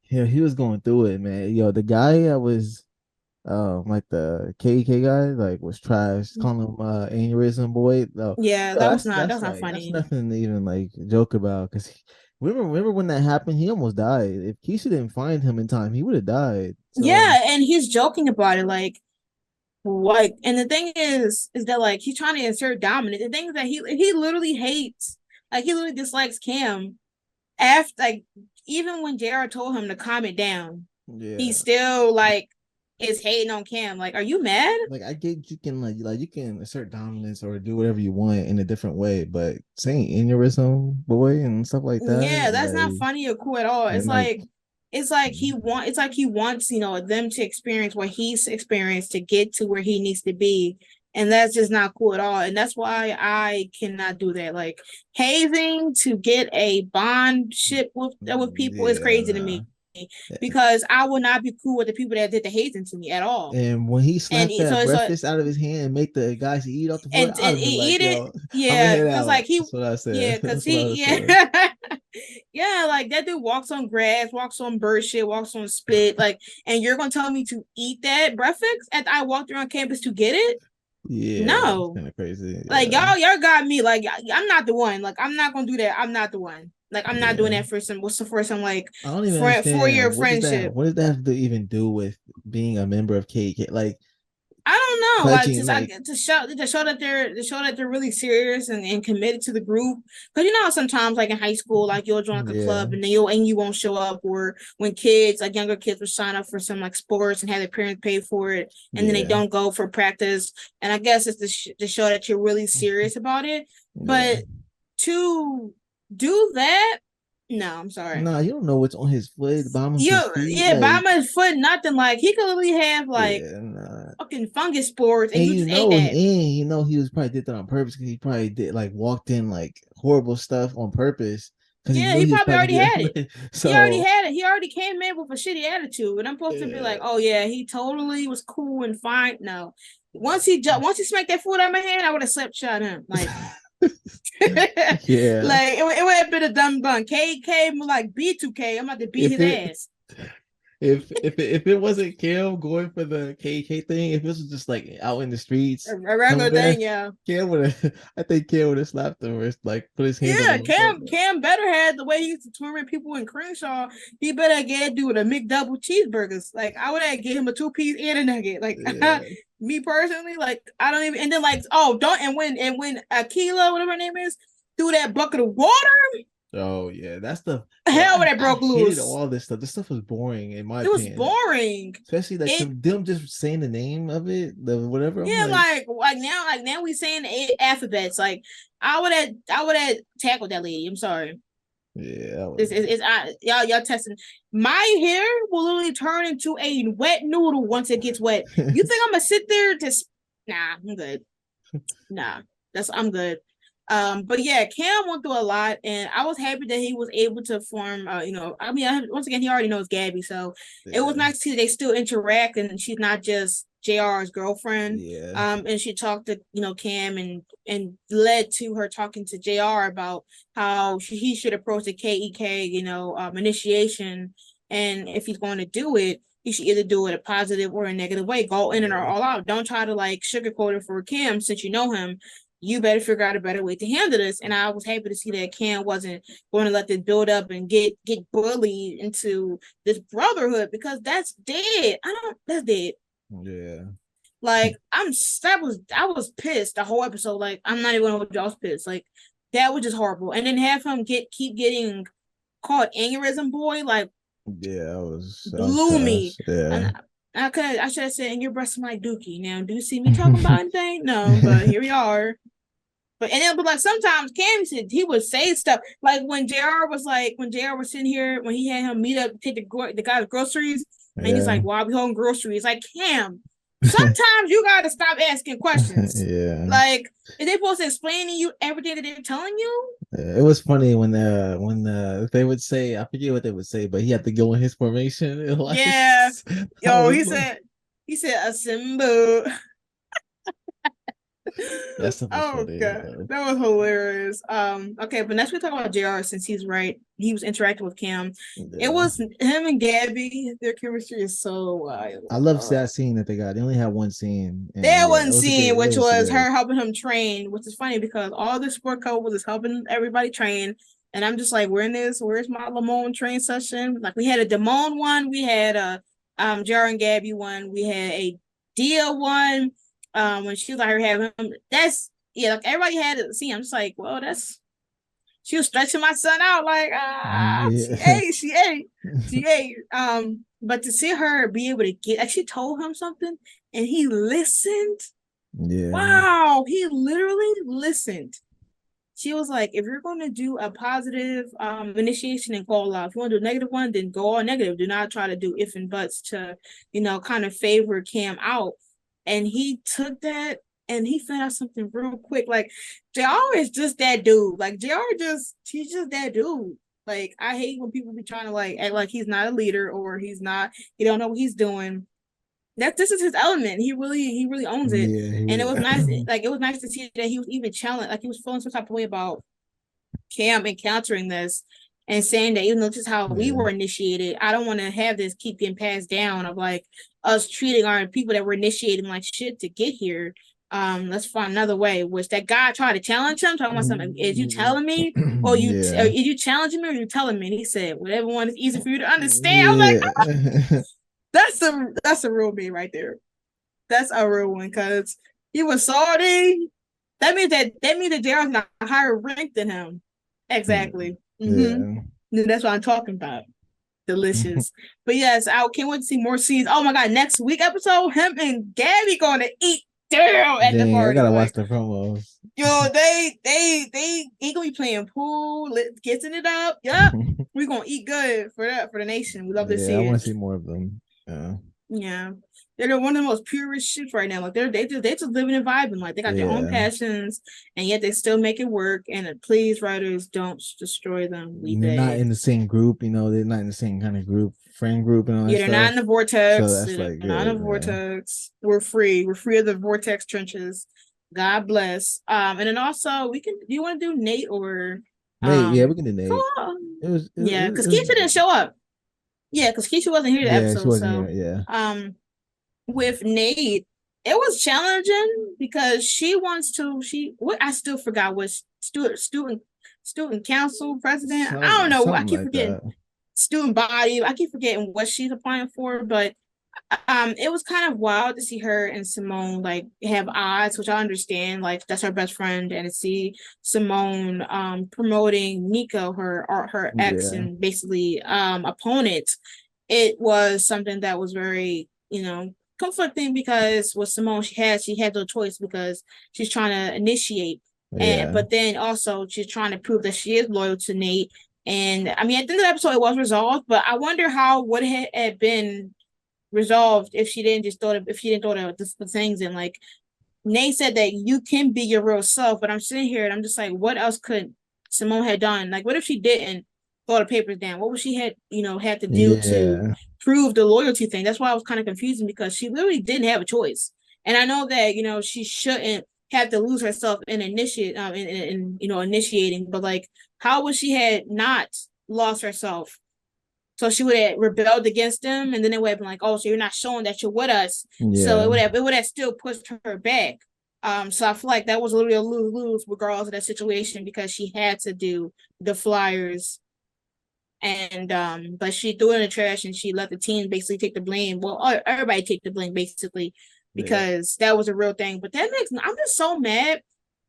Yeah, he was going through it, man. Yo, the guy that was like the KK guy, like was trash, calling him aneurysm boy. No, yeah, yo, that that's was not like that's funny. nothing to even like joke about. Cause remember when that happened, he almost died. If Keisha didn't find him in time, he would have died. So Yeah, and he's joking about it, like, and the thing is that like he's trying to insert dominant. The thing is that he literally hates, like he literally dislikes Cam after, like, even when JR told him to calm it down, he yeah, still like is hating on Cam. Like, are you mad? like I get you can like you can assert dominance or do whatever you want in a different way, but saying aneurysm boy and stuff like that, Yeah, that's not funny or cool at all. and like It's like he wants, them to experience what he's experienced to get to where he needs to be. And that's just not cool at all. And that's why I cannot do that. Like, hazing to get a bond ship with people is yeah, crazy to nah. me, because I will not be cool with the people that did the hazing to me at all. And when he And slapped that so breakfast out of his hand and make the guys eat off the floor, and I'd have been like, eat it, yo, I'm gonna yeah, head because out. like he That's what I yeah, said. because That's what I he was saying. yeah. Yeah, like that dude walks on grass, walks on bird shit, walks on spit, like, and you're gonna tell me to eat that breakfast after I walked around campus to get it? Yeah, it's No. kind of crazy. Like, Yeah. y'all got me. Like, I'm not the one. Like, I'm not gonna do that. I'm not the one. Like, I'm not doing Yeah. that for some what's the for some like I don't even 4 year understand friendship. what does that have to even do with being a member of KK? Like I don't know, like, pledging just I like get to show that they're really serious and committed to the group. Because sometimes like in high school, like you'll join like a yeah, club and then you won't show up, or when kids like younger kids will sign up for some like sports and have their parents pay for it, and then they yeah, don't go for practice. And I guess it's to show that you're really serious about it. yeah. But to do that, no, I'm sorry. Nah, you don't know what's on his foot, bottom of his You feet. yeah, Like, bottom of his foot, nothing like he could literally have like yeah, nah. fucking fungus spores and And you just ate that. he was probably did that on purpose because he probably did like walked in like horrible stuff on purpose because he Yeah, knew he he was probably probably already gonna had it. get it. He already So had it. He already came in with a shitty attitude, and I'm supposed to be like, yeah, "Oh yeah, he totally was cool and fine." No, once he smacked that food out of my hand, I would have slept shot him. Like, like yeah. it would have been a dumb gun. K came like B2K. I'm about to beat If his it ass. if it wasn't Cam going for the KK thing, if this was just like out in the streets A regular somewhere, thing, yeah. Cam would have. I think Cam would have slapped him or like put his hands on Yeah, him or something. Cam better had the way he used to torment people in Crenshaw. He better get do with a McDouble cheeseburgers. Like I would have give him a 2 piece and a nugget. Like Yeah. me personally, like I don't even. And then like oh don't and when Aquila whatever her name is threw that bucket of water, Oh yeah, that's the yo. hell, that I broke hated loose. all this stuff. This stuff was boring in my It was opinion. boring. Especially like It them just saying the name of it, the whatever. I'm yeah like, like now we saying the alphabets. Like I would have tackled that lady. I'm sorry. yeah, that This was is y'all testing. My hair will literally turn into a wet noodle once it gets wet. You think I'm gonna sit there to? Nah, I'm good. Nah, I'm good. But yeah, Cam went through a lot, and I was happy that he was able to form. I mean, once again, he already knows Gabby, so it was yeah, nice to see that they still interact, and she's not just JR's girlfriend. yeah, And she talked to Cam, and led to her talking to JR about how he should approach the KEK, initiation, and if he's going to do it, you should either do it a positive or a negative way. Go in and yeah, all out. Don't try to like sugarcoat it for Cam since you know him. You better figure out a better way to handle this. And I was happy to see that Cam wasn't going to let this build up and get bullied into this brotherhood because that's dead. I don't. That's dead. yeah, Like I was pissed the whole episode. Like I'm not even gonna hold you, I was pissed. Like that was just horrible. And then have him keep getting called aneurysm boy. Like yeah. That was blew me. trash. Yeah. And I should have said, and your breast like Dookie. Now, do you see me talking about anything? No, but here we are. But like sometimes Cam said he would say stuff like when JR was sitting here when he had him meet up to take the guy's groceries, and he's Yeah, like, "Why are we holding groceries?" Like Cam, sometimes you gotta stop asking questions. yeah. Like, is they supposed to explain to you everything that they're telling you? It was funny when they would say I forget what they would say, but he had to go in his formation. Like Yeah. that Yo, was funny. he said a symbol. That stuff was Oh funny. god, that was hilarious. Okay, but next we talk about JR since he's right. He was interacting with Cam. It Yeah. was him and Gabby. Their chemistry is so wild. I love that scene that they got. They only had one scene, and There yeah, one scene it which was was great. her helping him train, which is funny because all the sport couples is helping everybody train. And I'm just like, where's my Lamone train session? Like we had a Damone one, we had a JR and Gabby one, we had a Dia one. When she was like her having him, that's yeah, like everybody had to see. I'm just like, well, that's she was stretching my son out, like Yeah, she ate. But to see her be able to get, like, she told him something, and he listened. yeah, Wow, he literally listened. She was like, if you're going to do a positive initiation and call out, if you want to do a negative one, then go all negative. Do not try to do if and buts to, kind of favor Cam out. And he took that and he found out something real quick. Like JR is just that dude. Like he's just that dude. Like I hate when people be trying to like act like he's not a leader or he don't know what he's doing. This is his element. He really owns it. yeah. He And it was, was nice, like it was nice to see that he was even challenged, like he was feeling some type of way about Cam encountering this and saying that even though this is how we yeah, were initiated, I don't want to have this keep getting passed down of like us treating our people that were initiated like shit to get here. Let's find another way. Which that guy tried to challenge him, talking about something. Is you telling me, or yeah, is you challenging me, or you telling me? And he said, "Whatever one is easy for you to understand." I was like, yeah, that's a real me right there. That's a real one because he was salty. That means that Daryl's not higher ranked than him. Exactly. yeah. That's what I'm talking about. Delicious. But yes, I can't wait to see more scenes. Oh my god, next week episode, him and Gabby going to eat Daryl at the Dang, I party. gotta watch Like, the promos. Yo, he gonna be playing pool, kissing it up. Yep, we gonna eat good for that for the nation. We love to Yeah, I see want it. to see more of them. Yeah, Yeah, they're one of the most purest ships right now. Like they just living and vibing. Like they got their own yeah. passions, and yet they still make it work. And please, writers, don't destroy them. We They're not beg. in the same group, they're not in the same kind of group, friend group, and all that Yeah, they're not in stuff. the So vortex. that's They're like not in good, the man. vortex. We're free. We're free of the vortex trenches. God bless. And then also we can. Do you want to do Nate or Nate, yeah, we um? can do Nate. Cool. Yeah, because It was Keisha didn't show up. Yeah, because Keisha wasn't here the yeah, she episode. wasn't here. So Yeah, with Nate, it was challenging because she wants to. She what I still forgot was student council president. I don't know. I something keep like forgetting that. student body. I keep forgetting what she's applying for, but it was kind of wild to see her and Simone like have odds, which I understand. Like that's her best friend, and to see Simone promoting Nico, her ex Yeah, and basically opponent, it was something that was very conflicting because with Simone she had no choice because she's trying to initiate, and yeah, but then also she's trying to prove that she is loyal to Nate. And I mean, at the end of the episode, it was resolved, but I wonder how would it had been resolved if she didn't just throw if she didn't throw the things in. Like Nate said that you can be your real self, but I'm sitting here and I'm just like, what else could Simone had done? Like, what if she didn't throw the papers down? What would she had to do to yeah, prove the loyalty thing? That's why I was kind of confusing because she literally didn't have a choice. And I know that she shouldn't have to lose herself in initiating, but like, how would she had not lost herself? So she would have rebelled against them, and then it would have been like, "Oh, so you're not showing that you're with us." So it yeah, would have still pushed her back. So I feel like that was literally a lose lose regardless of that situation because she had to do the flyers, and but she threw it in the trash and she let the team basically take the blame. Well, everybody take the blame basically yeah. because that was a real thing. But I'm just so mad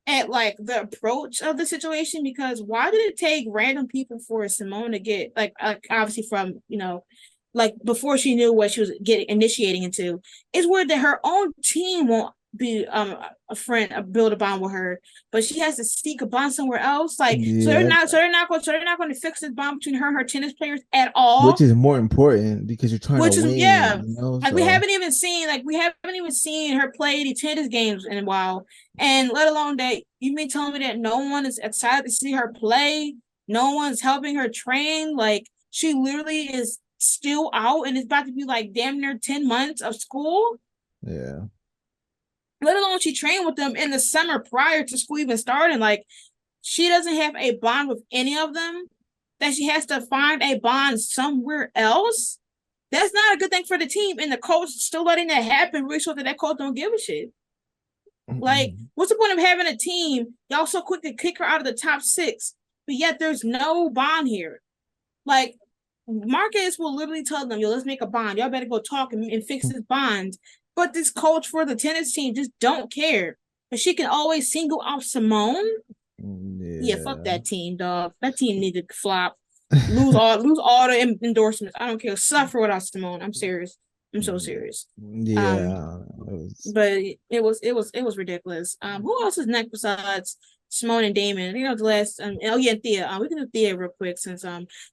at like the approach of the situation because why did it take random people for Simone to get like obviously from like before she knew what she was getting initiating into, it's weird that her own team won't be a friend build a bond with her, but she has to seek a bond somewhere else. Like Yeah, they're not going to fix this bond between her and her tennis players at which all. is more important because you're trying to Which is win, yeah, like So we haven't even seen her play any tennis games in a while, and let alone that you mean telling me that no one is excited to see her play, no one's helping her train. Like she literally is still out, and it's about to be like damn near 10 months of school. yeah, Let alone she trained with them in the summer prior to school even starting. Like she doesn't have a bond with any of them. That she has to find a bond somewhere else. That's not a good thing for the team. And the coach still letting that happen, really sure that coach don't give a shit. Like, what's the point of having a team? Y'all so quick to kick her out of the top six, but yet there's no bond here. Like, Marcus will literally tell them, yo, let's make a bond. Y'all better go talk and fix this bond. But this coach for the tennis team just don't care. But she can always single out Simone. Yeah, fuck yeah, that team, dog. That team needed to flop. Lose all the endorsements. I don't care. Suffer without Simone. I'm serious. I'm so serious. Um, yeah. It was, but it was ridiculous. Who else is next besides Simone and Damon? The last. Oh yeah, Thea. We can do Thea real quick since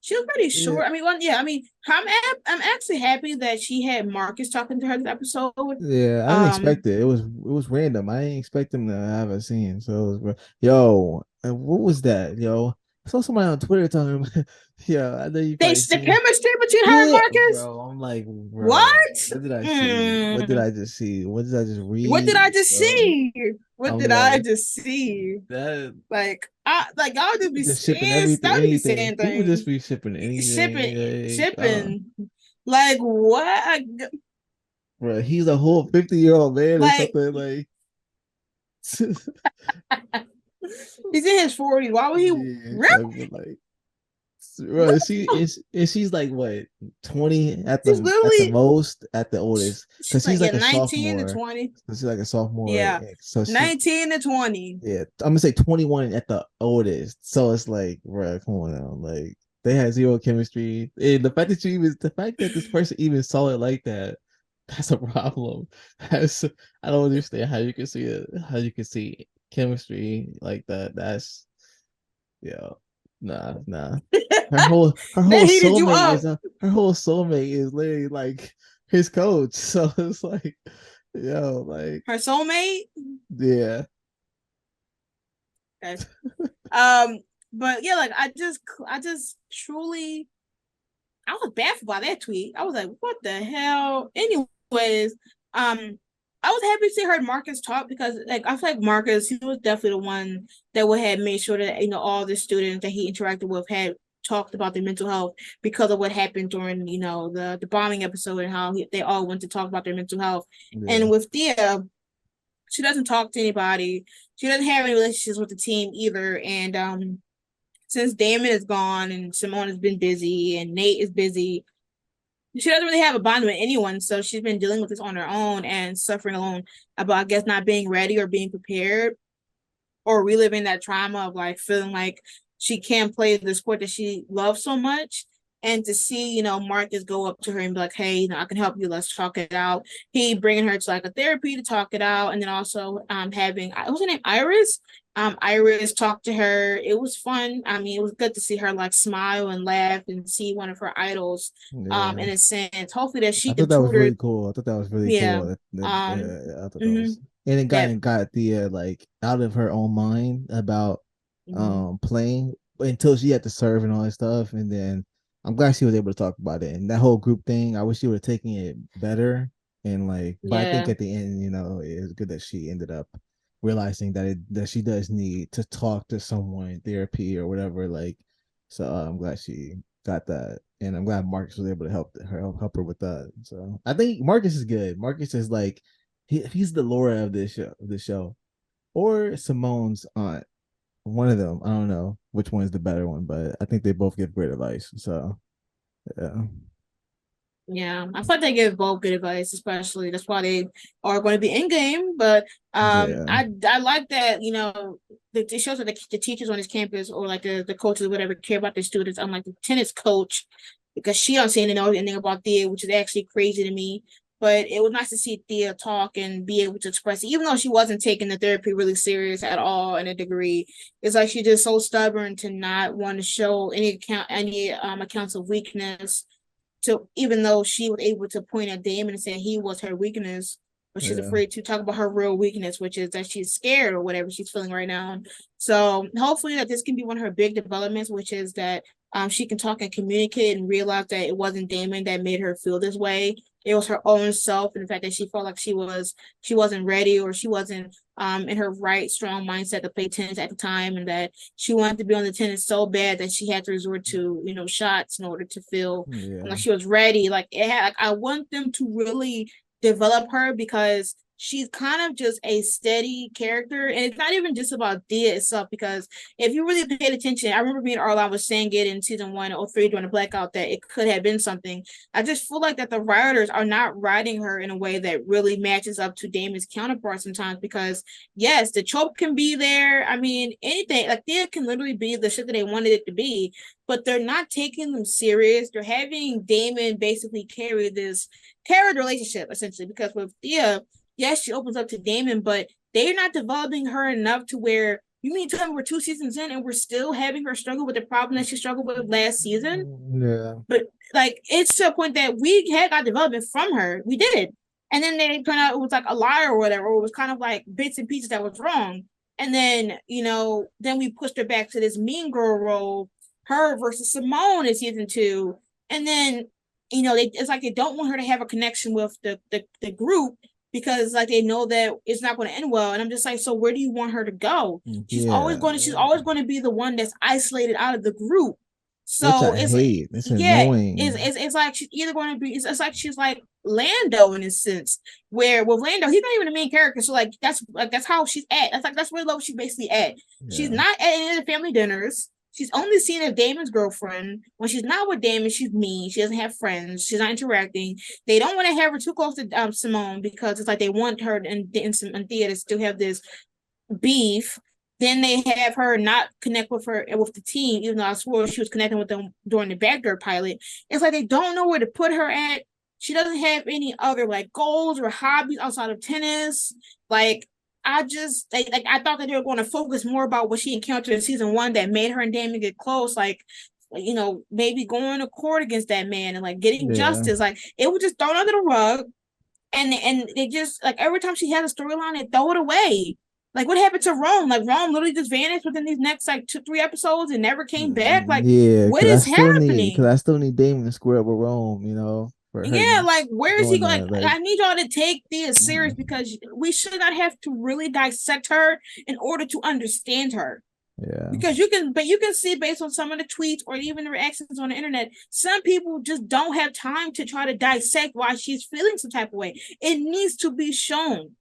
she was pretty yeah, short. I mean, well, yeah. I mean, I'm actually happy that she had Marcus talking to her this episode. yeah. I didn't Um, expect it. It was random. I didn't expect them to have a scene. So it was, yo, what was that, yo? I saw somebody on Twitter telling him, yeah, I know you probably the seen. chemistry between her and Yeah, Marcus. bro. I'm like, bro, What? what did I see? What did Mm. I just see? What did I just What did read? I just see? What I'm did I like just see? that. Like I would just be Just shipping saying, everything, I would be anything. saying People just things, be shipping shipping, anything. shipping. Like what? Bro, he's a whole 50-year-old man or Like something. Like, he's in his 40s. Why would he? yeah, Really? but like, bro, she's like what 20 She's at the literally. most, at the oldest, because She's she's like like yeah, a 19 to sophomore. 20. So she's like a sophomore. Yeah, So she, 19 to 20. yeah, I'm gonna say 21 at the oldest. So it's like, bro, come on now, like they had zero chemistry. And the fact that this person even saw it like that, that's a problem. That's I don't understand how you can see it. How you can see chemistry like that. That's yeah, nah. Her That whole heated you soulmate up. is her whole soulmate is literally like his coach. So it's like, yo, like Her soulmate. yeah, Okay. Um, but yeah, like I just truly, I was baffled by that tweet. I was like, what the hell? Anyways, I was happy to see her and Marcus talk because like I feel like Marcus, he was definitely the one that would have made sure that all the students that he interacted with had talked about their mental health because of what happened during the bombing episode and how they all went to talk about their mental health. yeah, And with Thea, she doesn't talk to anybody. She doesn't have any relationships with the team either. And since Damon is gone and Simone has been busy and Nate is busy, she doesn't really have a bond with anyone. So she's been dealing with this on her own and suffering alone about, I guess, not being ready or being prepared or reliving that trauma of like feeling like she can't play the sport that she loves so much. And to see, Marcus go up to her and be like, hey, I can help you. Let's talk it out. He bringing her to like a therapy to talk it out. And then also having, what's her name? Iris. Iris talked to her. It was fun. I mean, it was good to see her like smile and laugh and see one of her idols yeah. in a sense. Hopefully that I she thought can that was tutor. really cool. I thought that was really Yeah. cool. Um I thought that mm-hmm. was, and That it got Thea like out of her own mind about mm-hmm. playing until she had to serve and all that stuff. And then I'm glad she was able to talk about it. And that whole group thing, I wish she would have taken it better. And like, but I think Yeah. at the end, it was good that she ended up realizing that she does need to talk to someone in therapy or whatever. Like, so I'm glad she got that, and I'm glad Marcus was able to help her with that. So I think Marcus is good. Marcus is like he's the Laura of this show, or Simone's aunt. One of them. I don't know which one is the better one, but I think they both give great advice. So yeah, Yeah, I thought they give both good advice, especially that's why they are going to be in game. But yeah, I like that it shows that the teachers on this campus or like the coaches or whatever care about their students. Unlike the tennis coach, because she don't say anything about Thea, which is actually crazy to me. But it was nice to see Thea talk and be able to express it, even though she wasn't taking the therapy really serious at all in a degree. It's like she's just so stubborn to not want to show any accounts of weakness, to even though she was able to point at Damon and say he was her weakness, but she's yeah, afraid to talk about her real weakness, which is that she's scared or whatever she's feeling right now. So hopefully that this can be one of her big developments, which is that she can talk and communicate and realize that it wasn't Damon that made her feel this way. It was her own self, and the fact that she felt like she wasn't ready or she wasn't in her right strong mindset to play tennis at the time, and that she wanted to be on the tennis so bad that she had to resort to shots in order to feel yeah, like she was ready. Like it had, like I want them to really develop her because she's kind of just a steady character, and it's not even just about Dia itself. Because if you really paid attention, I remember me and Arlon was saying it in season 103 during the blackout that it could have been something. I just feel like that the writers are not writing her in a way that really matches up to Damon's counterpart sometimes. Because yes, the trope can be there. I mean, anything like Dia can literally be the shit that they wanted it to be, but they're not taking them serious. They're having Damon basically carry this carried relationship essentially, because with Thea, yes, she opens up to Damon, but they're not developing her enough to where you mean to tell me we're 2 seasons in and we're still having her struggle with the problem that she struggled with last season? yeah, But like it's to a point that we had got development from her. We did. And then they turned out it was like a liar or whatever, or it was kind of like bits and pieces that was wrong. And then, then we pushed her back to this mean girl role, her versus Simone in season 2. And then, it's like they don't want her to have a connection with the group because like they know that it's not going to end well. And I'm just like, so where do you want her to go? yeah. She's always going to be the one that's isolated out of the group. Which So I it's hate. It's yeah, annoying. it's like she's either going to be. It's like she's like Lando in a sense, where with Lando he's not even the main character. So that's how she's at. That's where low she's basically at. She's Yeah, not at any of the family dinners. She's only seen as Damon's girlfriend. When she's not with Damon, she's mean. She doesn't have friends. She's not interacting. They don't want to have her too close to Simone because it's like they want her in theater to still have this beef. Then they have her not connect with her with the team, even though I swore she was connecting with them during the backdoor pilot. It's like they don't know where to put her at. She doesn't have any other like goals or hobbies outside of tennis. Like I just like I thought that they were going to focus more about what she encountered in season one that made her and Damon get close, like maybe going to court against that man and like getting Yeah. justice. Like it was just thrown under the rug, and they just like every time she has a storyline, they throw it away. Like what happened to Rome? Like Rome literally just vanished within these next like 2, 3 episodes and never came back. Like Yeah, what is because happening? I still need Damon to square up with Rome, for her Yeah, like where is he doing going? that. Like, Like, I need y'all to take this serious mm, because we should not have to really dissect her in order to understand her. yeah, Because you can see based on some of the tweets or even the reactions on the internet, some people just don't have time to try to dissect why she's feeling some type of way. It needs to be shown.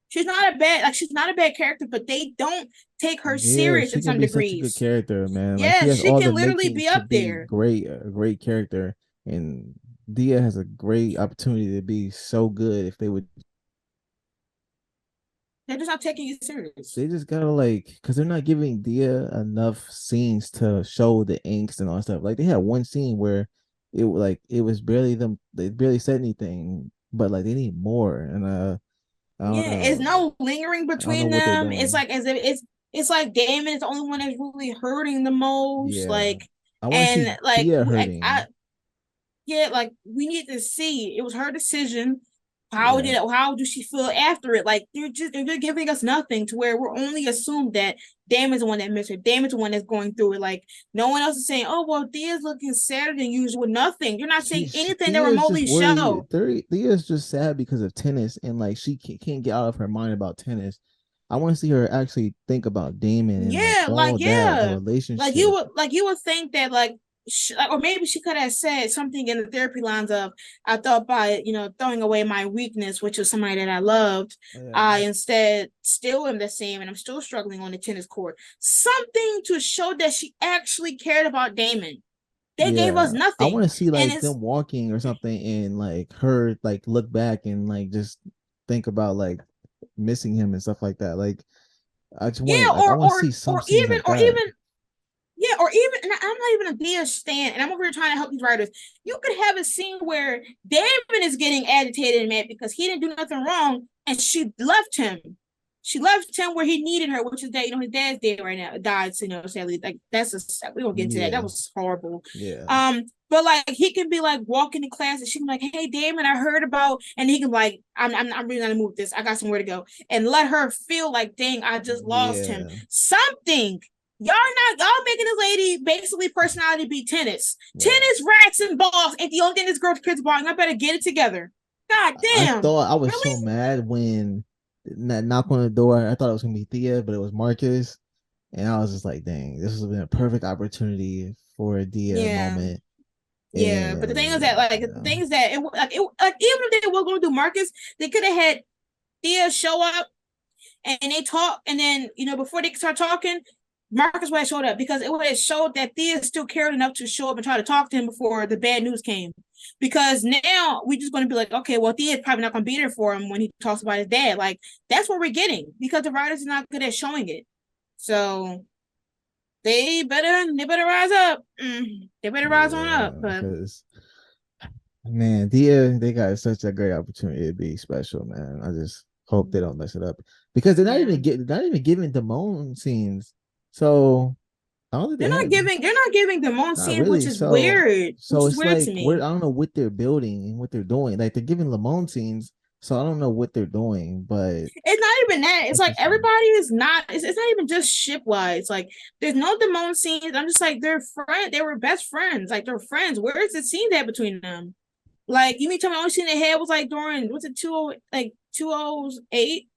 She's not a bad character, but they don't take her yeah, serious she in can some be such a good degrees. character, man. Like, she Yeah, has she all the can literally makings be to up be there. a great character, and Dia has a great opportunity to be so good if they would. They're just not taking you serious. They just gotta like, because they're not giving Dia enough scenes to show the angst and all that stuff. Like, they had one scene where it was barely them. They barely said anything, but like they need more. And I don't Yeah, it's know. no lingering I don't know between what they're them. It's doing. like as if it's like Damon is the only one that's really hurting the most. Yeah, Like I want to see and Dia like I hurting. yeah, like we need to see it was her decision. Yeah, How do she feel after it? Like they're giving us nothing to where we're only assumed that Damon's the one that missed her. Damon's the one that's going through it. Like no one else is saying, oh well, Thea's looking sadder than usual. Nothing. You're not saying anything that Thea's just remotely worried. show. Thea's just sad because of tennis, and like she can't get out of her mind about tennis. I want to see her actually think about Damon and like all that, the relationship. Like you would think that or maybe she could have said something in the therapy lines of I thought by throwing away my weakness, which was somebody that I loved, Yeah. I instead still am the same and I'm still struggling on the tennis court. Something to show that she actually cared about Damon. They gave us Yeah, I want nothing, to see and like it's them walking or something, and like her like look back and like just think about like missing him and stuff like that. Like, yeah, I want to see some scenes like or that. even yeah, or even, and I'm not even a Dia stan, and I'm over here trying to help these writers. You could have a scene where Damon is getting agitated and mad because he didn't do nothing wrong, and she left him. She left him where he needed her, which is that his dad's dead right now, died. Sadly, like that's we don't get into that. That Yeah, was horrible. yeah, But like he can be like walking in class, and she can be like, "Hey, Damon, I heard about," and he can be like, I'm really gonna move this. I got somewhere to go," and let her feel like, "Dang, I just lost him." yeah. Something. Y'all making this lady basically personality be tennis. Right. Tennis rats and balls ain't the only thing this girl kids ball. I better get it together. God I damn. thought I was so Really? mad when that knock on the door. I thought it was gonna be Thea, but it was Marcus, and I was just like, "Dang, this has been a perfect opportunity for a Dia Yeah. moment." Yeah. But the thing is And that the thing is that like even if they were going to do Marcus, they could have had Thea show up and they talk, and then before they start talking, Marcus would have showed up because it would have showed that Thea still cared enough to show up and try to talk to him before the bad news came. Because now we're just going to be like, okay, well, Thea's probably not going to be there for him when he talks about his dad. Like that's what we're getting because the writers are not good at showing it. So they better rise up. They better rise on yeah, up. But because man, Dia, they got such a great opportunity to be special, man. I just hope they don't mess it up because yeah, they're not even giving Damone scenes. So I don't think they had they're not giving them on not scene, which really. is weird. Which So is it's weird to like we're me. I don't know what they're building and what they're doing. Like, they're giving Lamone scenes, so I don't know what they're doing, but It's not even that. It's like interesting. everybody is not. It's not even just ship wise. Like there's no Damone scenes. I'm just like they're friend. They were best friends. Like they're friends. Where is the scene that between them? Like you mean tell me the only scene they had was like during what's it 208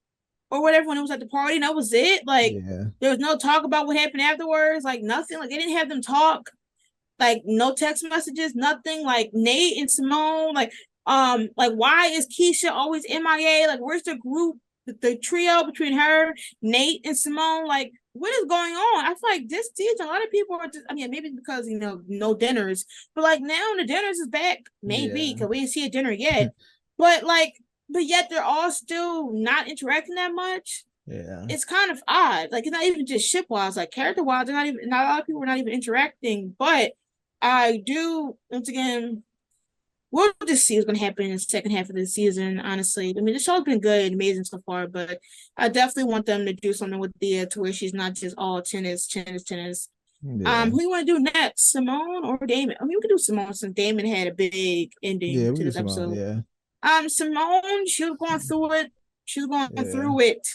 or whatever when it was at the party and that was it. Like Yeah, there was no talk about what happened afterwards. Like nothing. Like they didn't have them talk. Like no text messages, nothing. Like Nate and Simone, like why is Keisha always MIA? Like where's the group, the trio between her, Nate, and Simone? Like what is going on? I feel like this season, a lot of people are just. I mean, maybe because no dinners, but like now the dinners is back, maybe yeah, because we didn't see a dinner yet. But but yet they're all still not interacting that much. yeah. It's kind of odd. Like it's not even just ship wise, like character wise, they're not even. Not a lot of people are not even interacting. But I do once again we'll just see what's going to happen in the second half of the season. Honestly, I mean, the show's been good, and amazing so far, but I definitely want them to do something with Thea to where she's not just all tennis, tennis, tennis. Yeah, Who you want to do next, Simone or Damon? I mean, we could do Simone since Damon had a big yeah, ending we to do this Simone. episode. Yeah, Simone, she was going through it. She was going yeah. through it.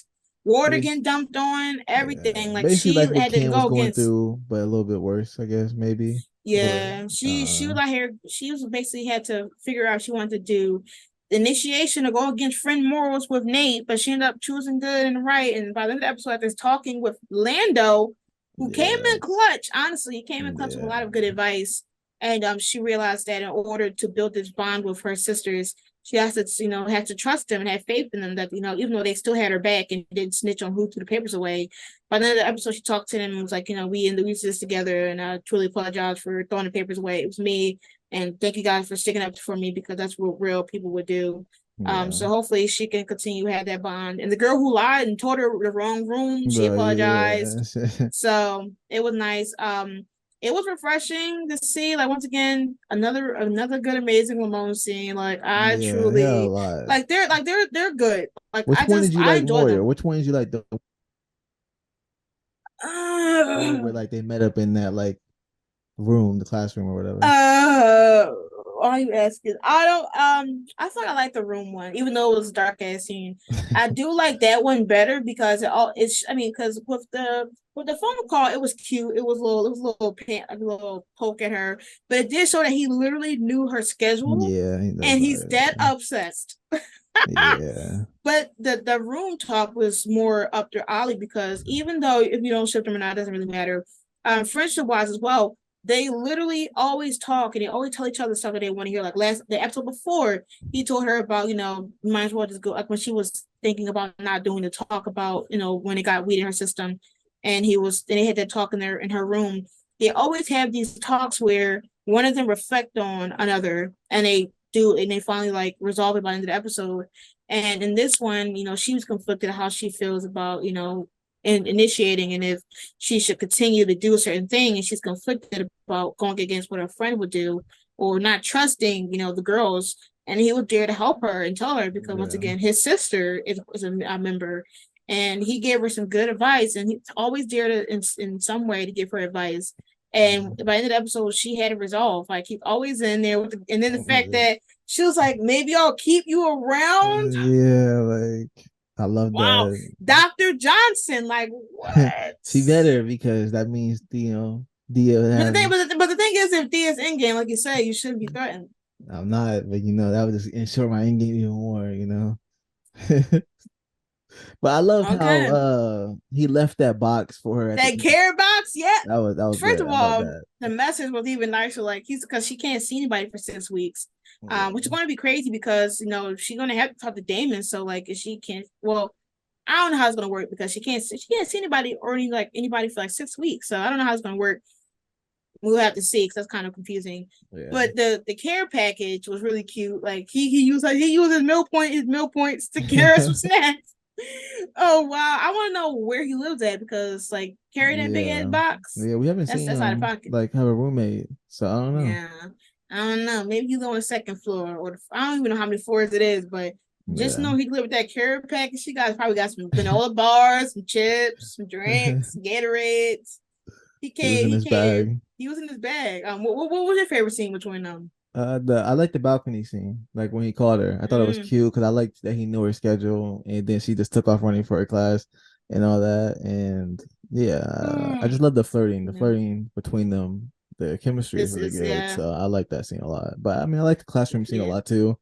Water getting Bas- dumped on yeah, everything. Like basically she like what had to Cam was go going against. through, but a little bit worse, I guess maybe. Or Yeah, she was out here. She was basically had to figure out she wanted to do the initiation to go against friend morals with Nate, but she ended up choosing good and right. And by the end of the episode, after talking with Lando, who came yeah, in clutch. Honestly, he came in clutch with a yeah, lot of good advice. And she realized that in order to build this bond with her sisters, she has to, have to trust them and have faith in them that, even though they still had her back and didn't snitch on who threw the papers away. By the end of the episode, she talked to them and was like, we in the we this together, and I truly apologize for throwing the papers away. It was me, and thank you guys for sticking up for me because that's what real people would do. yeah. So hopefully she can continue to have that bond. And the girl who lied and told her the wrong room, she Bro, apologized. yeah, So it was nice. It was refreshing to see, like, once again, another good amazing Ramon scene. Like I yeah, yeah, a truly lot. they're good. Like Which one did you I like enjoy more? them. Which one did you like the one where like they met up in that like room, the classroom or whatever? Uh, all you asking? I don't. I thought I liked the room one, even though it was a dark ass scene. I do like that one better because it's. I mean, because with the phone call, it was cute. It was a little a little poke at her, but it did show that he literally knew her schedule, Yeah, and that's he's that right. obsessed. Yeah, But the room talk was more up to Ollie because even though if you don't ship them or not, it doesn't really matter. Friendship wise as well, they literally always talk and they always tell each other stuff that they want to hear. Like the episode before, he told her about, might as well just go, like when she was thinking about not doing the talk about, when it got weed in her system, and they had that talk in her room. They always have these talks where one of them reflect on another, and they finally like resolve it by the end of the episode. And in this one, she was conflicted how she feels about, initiating and if she should continue to do a certain thing. And she's conflicted about going against what her friend would do or not trusting, the girls. And he would dare to help her and tell her because once yeah, again, his sister is a member. And he gave her some good advice, and he always dared to, in some way, to give her advice. And by the end of the episode, she had a resolve. Like he's always in there and then the fact that she was like, maybe I'll keep you around. yeah. Like I love Wow. that. Dr. Johnson, like what? She better because that means Dia would But the have. thing, but the thing is, if Thea's in game, like you say, you shouldn't be threatened. I'm not, but that would just ensure my end game even more. But I love how Okay. he left that box for her at the That end. care box, yeah. That was First good. of I love all, that. the message was even nicer. Like he's because she can't see anybody for 6 weeks, which is Yeah. going to be crazy because she's going to have to talk to Damon. So like, if she can't, well, I don't know how it's going to work because she can't see anybody or anybody for like 6 weeks. So I don't know how it's going to work. We'll have to see because that's kind of confusing. Yeah. But the care package was really cute. Like he used his meal points to carry us some snacks. Oh wow! I want to know where he lives at because like carry that big ass Yeah. box. Yeah. We haven't That's seen that's out of him pocket. like have a roommate, so I don't know. Yeah, I don't know. Maybe he's on the second floor, or I don't even know how many floors it is. But just Yeah. know he live with that carrot package. She got probably got some granola bars, some chips, some drinks, some Gatorades. He He was came. in He his came. bag. He was in his bag. What was your favorite scene between them? I like the balcony scene, like when he called her. I thought it was Mm, cute because I liked that he knew her schedule, and then she just took off running for her class and all that. And yeah, I mm. just love the Yeah. flirting between them. The chemistry is This really is good, yeah, so I like that scene a lot. But I mean, I like the classroom scene a yeah, lot too.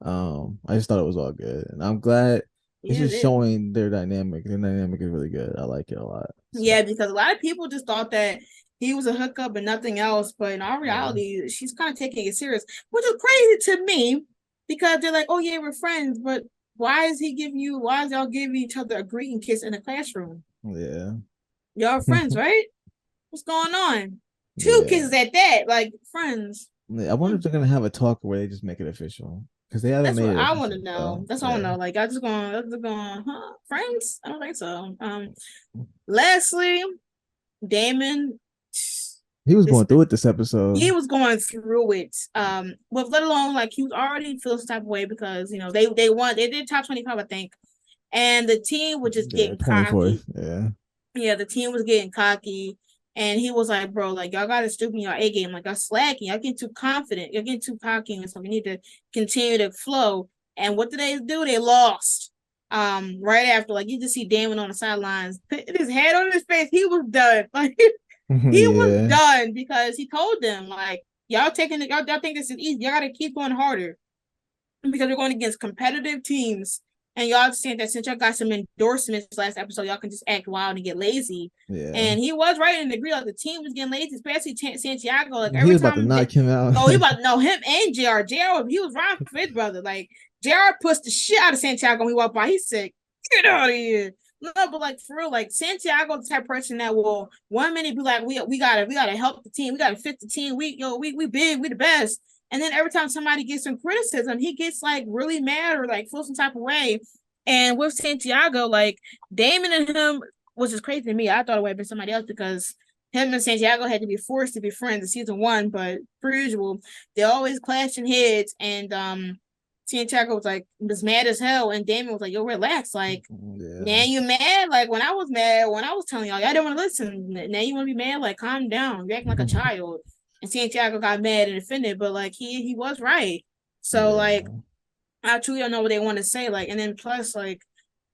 I just thought it was all good, and I'm glad it's yeah. just showing their dynamic. Their dynamic is really good. I like it a lot. So Yeah, because a lot of people just thought that he was a hookup and nothing else, but in all yeah, reality, she's kind of taking it serious, which is crazy to me because they're like, "Oh yeah, we're friends," but why is he giving you? Why is y'all giving each other a greeting kiss in the classroom? yeah, Y'all friends, right? What's going on? Two yeah. kisses at that, like friends. I wonder Hmm. if they're gonna have a talk where they just make it official because they haven't That's made what it I want official. to know. So That's all I want yeah, to know. Like, huh? Friends? I don't think so. Lastly, Damon. He was This going through it this episode. he was going through it. With let alone like he was already feeling some type of way because they won, they did top 25, I think, and the team was just Yeah, getting 24th. cocky. Yeah. Yeah, the team was getting cocky. And he was like, bro, like y'all gotta stoop in your A game. Like y'all slacking, y'all getting too confident, you're getting too cocky, and so we need to continue to flow. And what did they do? They lost. Right after, like you just see Damon on the sidelines, put his head on his face. He was done. Like he was Yeah. done because he told them, like, y'all taking it, y'all think this is easy. Y'all gotta keep going harder because we're going against competitive teams. And y'all understand that since y'all got some endorsements last episode, y'all can just act wild and get lazy. Yeah. And he was right in the agree. Like the team was getting lazy, especially Santiago. Like He every was about to time, knock him out. oh, he about to know him and Jr. Jr. He was riding for his brother. Like Jr. pushed the shit out of Santiago when he walked by. He said, "Get out of here." No, but like for real, like Santiago, the type of person that will 1 minute be like, we gotta help the team, we gotta fit the team, we big, we the best. And then every time somebody gets some criticism, he gets like really mad or like feel some type of way. And with Santiago, like Damon and him was just crazy to me. I thought it would have been somebody else because him and Santiago had to be forced to be friends in season one, but per usual, they always clashing heads. And Santiago was mad as hell, and Damon was like, "Yo, relax, like." Yeah. Now you mad? Like when I was mad, when I was telling y'all didn't want to listen. Now you want to be mad? Like calm down. You're acting like a child. And Santiago got mad and offended, but like he was right. So like Yeah. I truly don't know what they want to say. Like, and then plus like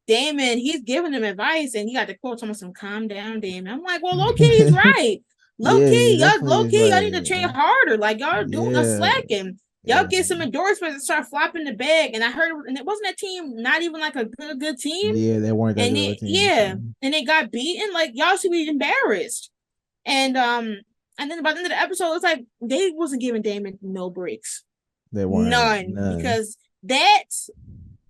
Damon, he's giving them advice, and he got the quote on some calm down, Damon. I'm like, well, low key, he's right. Low Yeah, he key, y'all definitely low is key, y'all need to train right. harder. Like y'all Yeah. slacking. Y'all Yeah. get some endorsements and start flopping the bag. And I heard, and it wasn't that team not even like a good team. Yeah, they weren't that And good of a it, team. So yeah, and they got beaten. Like y'all should be embarrassed. And and then by the end of the episode, it's like they wasn't giving Damon no breaks, they weren't none, none. because that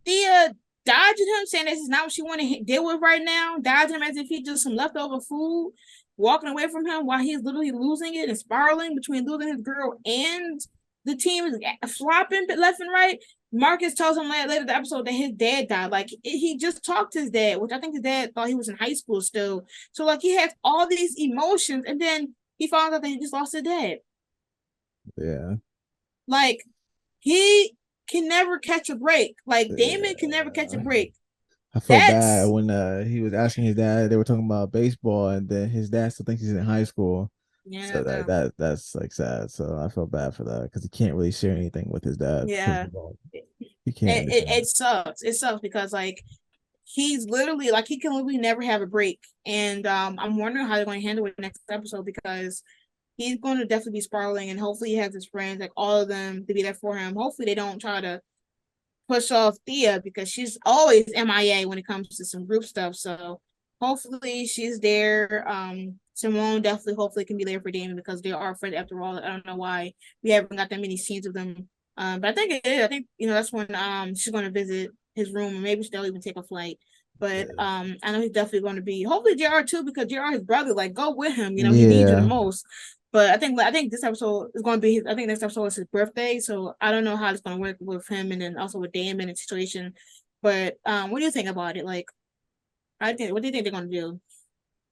Thea dodging him, saying this is not what she want to deal with right now, dodging him as if he just some leftover food, walking away from him while he's literally losing it and spiraling between losing his girl and the team is flopping left and right. Marcus tells him later in the episode that his dad died. Like he just talked to his dad, which I think his dad thought he was in high school still. So like he has all these emotions, and then he finds out that he just lost his dad. Yeah. Like he can never catch a break. Like Damon can never catch a Yeah. break. I felt bad That's when he was asking his dad. They were talking about baseball, and then his dad still thinks he's in high school. So yeah, that's like sad. So I felt bad for that because he can't really share anything with his dad. yeah. He can't It understand. sucks. It sucks because like he's literally like he can literally never have a break. And I'm wondering how they're going to handle it next episode because he's going to definitely be spiraling, and hopefully he has his friends, like all of them, to be there for him. Hopefully they don't try to push off Thea because she's always MIA when it comes to some group stuff. So hopefully she's there. Simone definitely hopefully can be there for Damon because they are friends after all. I don't know why we haven't got that many scenes of them. But I think it is. I think that's when she's gonna visit his room, or maybe they'll even take a flight. But Yeah. I know he's definitely going to be hopefully JR too because JR his brother. Like go with him. He needs you the Yeah. most. But I think this episode is going to be his. I think next episode is his birthday, so I don't know how it's going to work with him, and then also with Damon and situation. But what do you think about it? Like, what do you think they're going to do?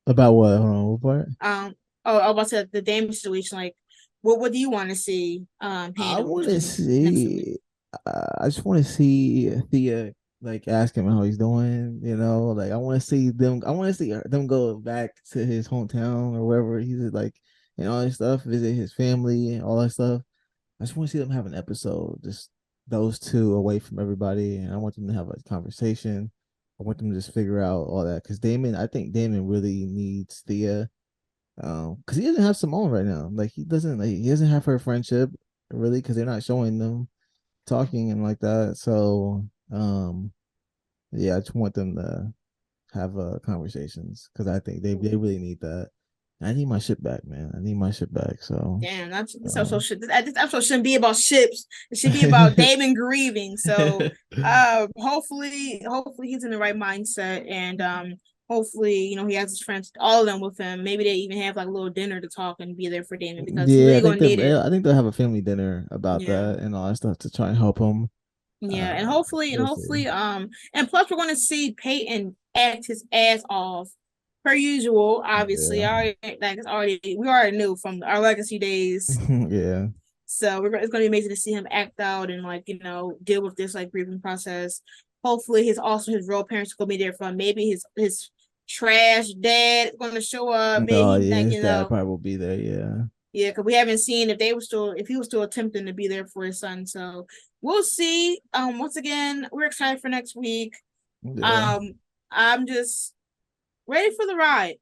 About what? Hold on, what part? Oh, I was about to say the Damon situation. Like, what do you want to see I want handled to next week? see. I just want to see Thea like ask him how he's doing. Like I want to see them. I want to see them go back to his hometown or wherever he's like, and all that stuff. Visit his family and all that stuff. I just want to see them have an episode, just those two away from everybody, and I want them to have a conversation. I want them to just figure out all that because I think Damon really needs Thea, because he doesn't have Simone right now. Like he doesn't have her friendship really because they're not showing them talking and like that. So, yeah, I just want them to have conversations because I think they really need that. I need my shit back, man. I need my shit back. So, Damn, this episode um, should this episode shouldn't be about ships. It should be about Damon grieving. So hopefully he's in the right mindset, and hopefully, he has his friends, all of them with him. Maybe they even have like a little dinner to talk and be there for Damon because he's yeah, really gonna need it. I think they'll have a family dinner about Yeah. that and all that stuff to try and help him. Yeah, Uh, and hopefully, we'll see. and plus we're gonna see Peyton act his ass off per usual. Obviously, Yeah. I already like it's already we already knew from our legacy days. Yeah. So it's gonna be amazing to see him act out and like deal with this like grieving process. Hopefully, his real parents are gonna be there for him. Maybe his trash dad is gonna show up. Maybe Oh he yeah, like his dad probably will be there. Yeah. yeah, because we haven't seen if he was still attempting to be there for his son. So we'll see. Once again, we're excited for next week. Yeah. I'm just ready for the ride.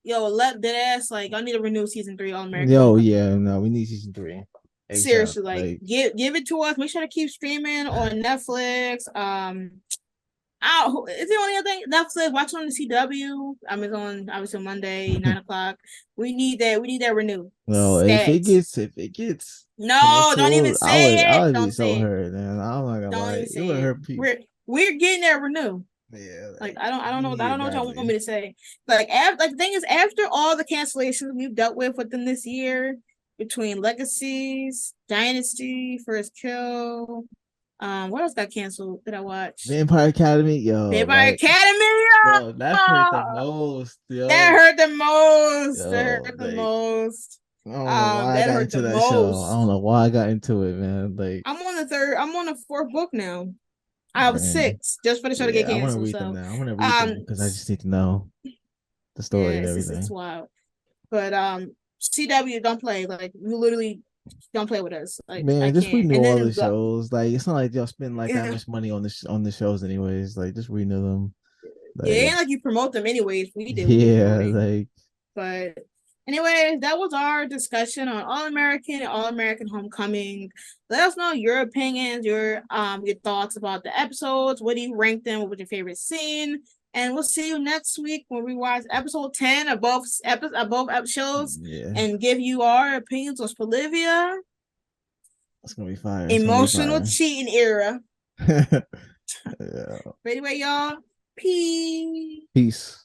Yo, let that ass like I need to renew season 3 All American Yo, Homecoming. yeah, no, we need season three. ASAP. Seriously, like Like, give it to us. Make sure to keep streaming on Netflix. Is the only other thing Netflix? Watch on the CW. It's on obviously Monday, 9 o'clock. We need that. We need that renewed. no, Stats. if it gets No, don't even canceled, say I it. would be Don't so say it. hurt, man. I'm not gonna Don't lie. even It would say it. hurt people. We're getting that renewed. Yeah, Like like I don't we know need it what y'all want badly. me to say. Like after like the thing is after all the cancellations we've dealt with within this year between Legacies, Dynasty, First Kill, what else got canceled that I watched? Vampire Academy, yo, Vampire like Academy. yo, that hurt the Oh, most, that yo. hurt the most. That Yo, hurt the like most. I don't know why I That got hurt the into that show. I don't most. know why I got into it, man. Like, I'm on the fourth book now. I have man, six just for the show to get yeah, I want to canceled. read them So, now. I want to read them um, because I just need to know the story yeah, and it's everything. wild. But CW don't play like you literally don't play with us. Like I Man, just can't. renew And all then the shows. Like, it's not like y'all spend like that yeah, much money on the shows, anyways. Like, just renew them. yeah, it Like, ain't like you promote them anyways. We do the yeah, promoting. like, But anyways, that was our discussion on All American and All American Homecoming. Let us know your opinions, your thoughts about the episodes. What do you rank them? What was your favorite scene? And we'll see you next week when we watch episode 10 of both episodes yeah, and give you our opinions on Bolivia. it's gonna be fire. It's gonna be Emotional fire. cheating era. Yeah. But anyway, y'all, peace. Peace.